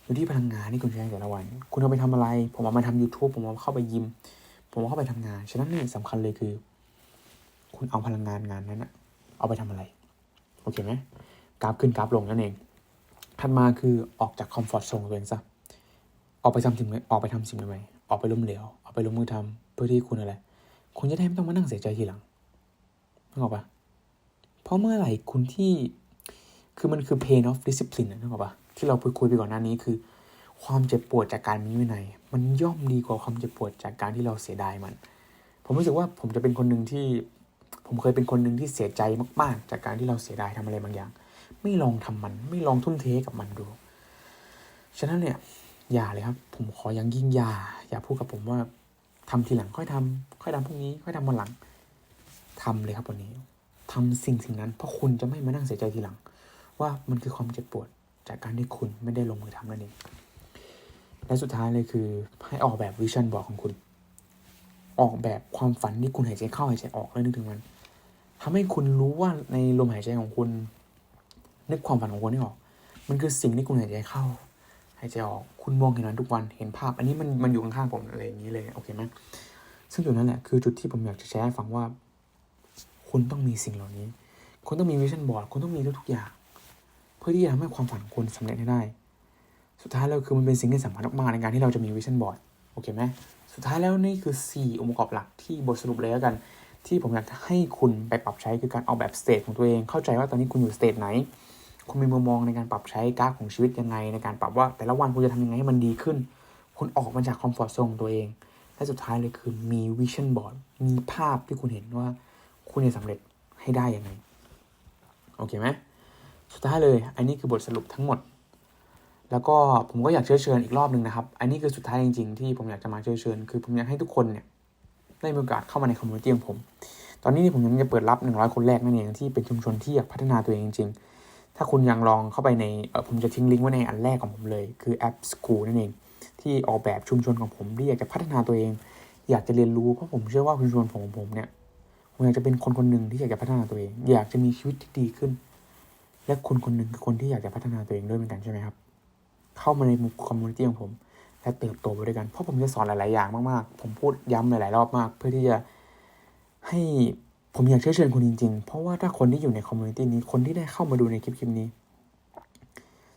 อยู่ที่พลังงานที่คุณใช้ในแต่ละวันคุณเอาไปทำอะไรผมเอามาทำ YouTube ผมเอาเข้าไปยิมผมเอาเข้าไปทำงานฉะนั้นนี่สำคัญเลยคือคุณเอาพลังงานนั้นนะเอาไปทำอะไรโอเคไหมกราฟขึ้นกราฟลงนั่นเอง ถัดมาคือออกจากคอมฟอร์ตโซนตัวเองซะออกไปทำสิ่งใหม่ออกไปทำสิ่งใหม่ออกไปล้มเหลวออกไปลงมือทำเพื่อที่คุณอะไรคุณจะได้ไม่ต้องมานั่งเสียใจทีหลังนึกออกปะเพราะเมื่อไหร่คุณที่คือมันคือ pain of discipline นึกออกปะที่เราคุยไปก่อนหน้านี้คือความเจ็บปวดจากการมีวินัยมันย่อมดีกว่าความเจ็บปวดจากการที่เราเสียดายมันผมรู้สึกว่าผมจะเป็นคนหนึ่งที่ผมเคยเป็นคนหนึ่งที่เสียใจมากๆจากการที่เราเสียดายทำอะไรบางอย่างไม่ลองทำมันไม่ลองทุ่มเทกับมันดูฉะนั้นเนี่ยอย่าเลยครับผมขออย่างยิ่งอย่าพูดกับผมว่าทำทีหลังค่อยทำพรุ่งนี้ค่อยทำวันหลังทำเลยครับวันนี้ทำสิ่งนั้นเพราะคุณจะไม่มานั่งเสียใจทีหลังว่ามันคือความเจ็บปวดจากการที่คุณไม่ได้ลงมือทำนั่นเองและสุดท้ายเลยคือให้ออกแบบวิชั่นบอร์ดของคุณออกแบบความฝันที่คุณหายใจเข้าหายใจออกแล้วนึกถึงมันทำให้คุณรู้ว่าในลมหายใจของคุณนึกความฝันของคุณให้ออกมันคือสิ่งที่คุณหายใจเข้าหายใจออกคุณมองเห็นมันทุกวันเห็นภาพอันนี้มันอยู่ข้างๆผมอะไรอย่างนี้เลยโอเคไหมซึ่งจุดนั้นแหละคือจุดที่ผมอยากจะแชร์ให้ฟังว่าคุณต้องมีสิ่งเหล่านี้คุณต้องมีวิชั่นบอร์ดคุณต้องมีทุกๆอย่างเพื่อที่จะทำให้ความฝันของคุณสำเร็จได้สุดท้ายแล้วคือมันเป็นสิ่งที่สำคัญมากๆในการที่เราจะมีวิชั่นบอร์ดโอเคไหมสุดท้ายแล้วนี่คือ4องค์ประกอบหลักที่บทสรุปเลยแล้วกันที่ผมอยากให้คุณไปปรับใช้คือการออกแบบสเตจของตัวเองเข้าใจว่าตอนนี้คุณอยู่สเตจไหนคุณมีมุมมองในการปรับใช้กราฟของชีวิตยังไงในการปรับว่าแต่ละวันคุณจะทำยังไงให้มันดีขึ้นคุณออกมาจากคอมฟอร์ตโซนของตัวเองและสุดท้ายเลยคือมีวิชั่นบอร์ดมีภาพที่คุณเห็นว่าคุณจะสำเร็จให้ได้ยังไงโอเคไหมสุดท้ายเลยอันนี้คือบทสรุปทั้งหมดแล้วก็ผมก็อยากเชิญอีกรอบนึงนะครับอันนี้คือสุดท้ายจริงๆที่ผมอยากจะมาเชิญคือผมอยากให้ทุกคนเนี่ยได้มีโอกาสเข้ามาในคอมมูนิตี้ของผมตอนนี้ผมยังจะเปิดรับ100คนแรกนั่นเองที่เป็นชุมชนที่อยากพัฒนาตัวเองจริงๆถ้าคุณยังลองเข้าไปในผมจะทิ้งลิงก์ไว้ในอันแรกของผมเลยคือแอป School นั่นเองที่ออกแบบชุมชนของผมที่อยากจะพัฒนาตัวเองอยากจะเรียนรู้เพราะผมเชื่อว่าชุมชนของผมเนี่ยผมอยากจะเป็นคนหนึ่งที่อยากจะพัฒนาตัวเองอยากจะมีชีวิตที่ดีขึ้นและคนหนึ่งคือคนที่อยากจะพัฒนาตัวเองด้วยเหมือนกันใช่ไหมครับเข้ามาในคอมมูนิตี้ของผมและเติบโตไปด้วยกันเพราะผมจะสอนหลายๆอย่างมากๆผมพูดย้ำหลายๆรอบมากเพื่อที่จะให้ผมอยากเชิญคุณจริงๆเพราะว่าถ้าคนที่อยู่ในคอมมูนิตี้นี้คนที่ได้เข้ามาดูในคลิปนี้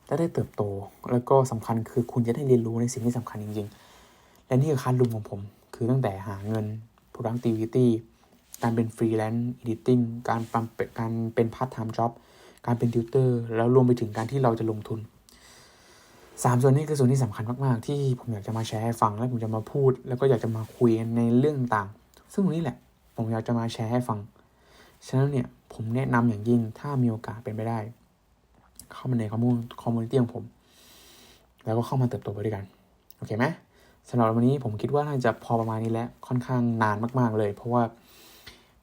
จะได้เติบโตแล้วก็สำคัญคือคุณจะได้เรียนรู้ในสิ่งที่สำคัญจริงๆและนี่คือคันลุมของผมคือตั้งแต่หาเงิน productivity การเป็น freelance editing การเป็น part time job การเป็น tutor แล้วรวมไปถึงการที่เราจะลงทุน3ส่วนนี้คือส่วนที่สำคัญมากๆที่ผมอยากจะมาแชร์ให้ฟังและผมจะมาพูดแล้วก็อยากจะมาคุยในเรื่องต่างซึ่งตรงนี้แหละผมอยากจะมาแชร์ให้ฟังฉะนั้นเนี่ยผมแนะนำอย่างยิ่งถ้ามีโอกาสเป็นไปได้เข้ามาในคอมมูนิตี้ของผมแล้วก็เข้ามาเติบโตไปด้วยกันโอเคไหมสำหรับวันนี้ผมคิดว่าน่าจะพอประมาณนี้แล้วค่อนข้างนานมากๆเลยเพราะว่า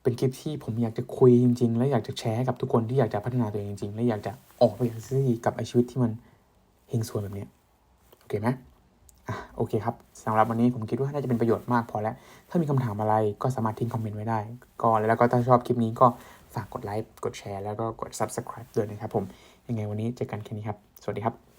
เป็นคลิปที่ผมอยากจะคุยจริงๆและอยากจะแชร์ให้กับทุกคนที่อยากจะพัฒนาตัวเองจริงๆและอยากจะออกไปจากที่กับชีวิตที่มันเฮงซวยแบบนี้โอเคไหมโอเคครับสำหรับวันนี้ผมคิดว่าน่าจะเป็นประโยชน์มากพอแล้วถ้ามีคำถามอะไรก็สามารถทิ้งคอมเมนต์ไว้ได้ก็แล้วก็ถ้าชอบคลิปนี้ก็ฝากกดไลค์กดแชร์แล้วก็กด Subscribe ด้วยนะครับผมยังไงวันนี้เจอกันแค่นี้ครับสวัสดีครับ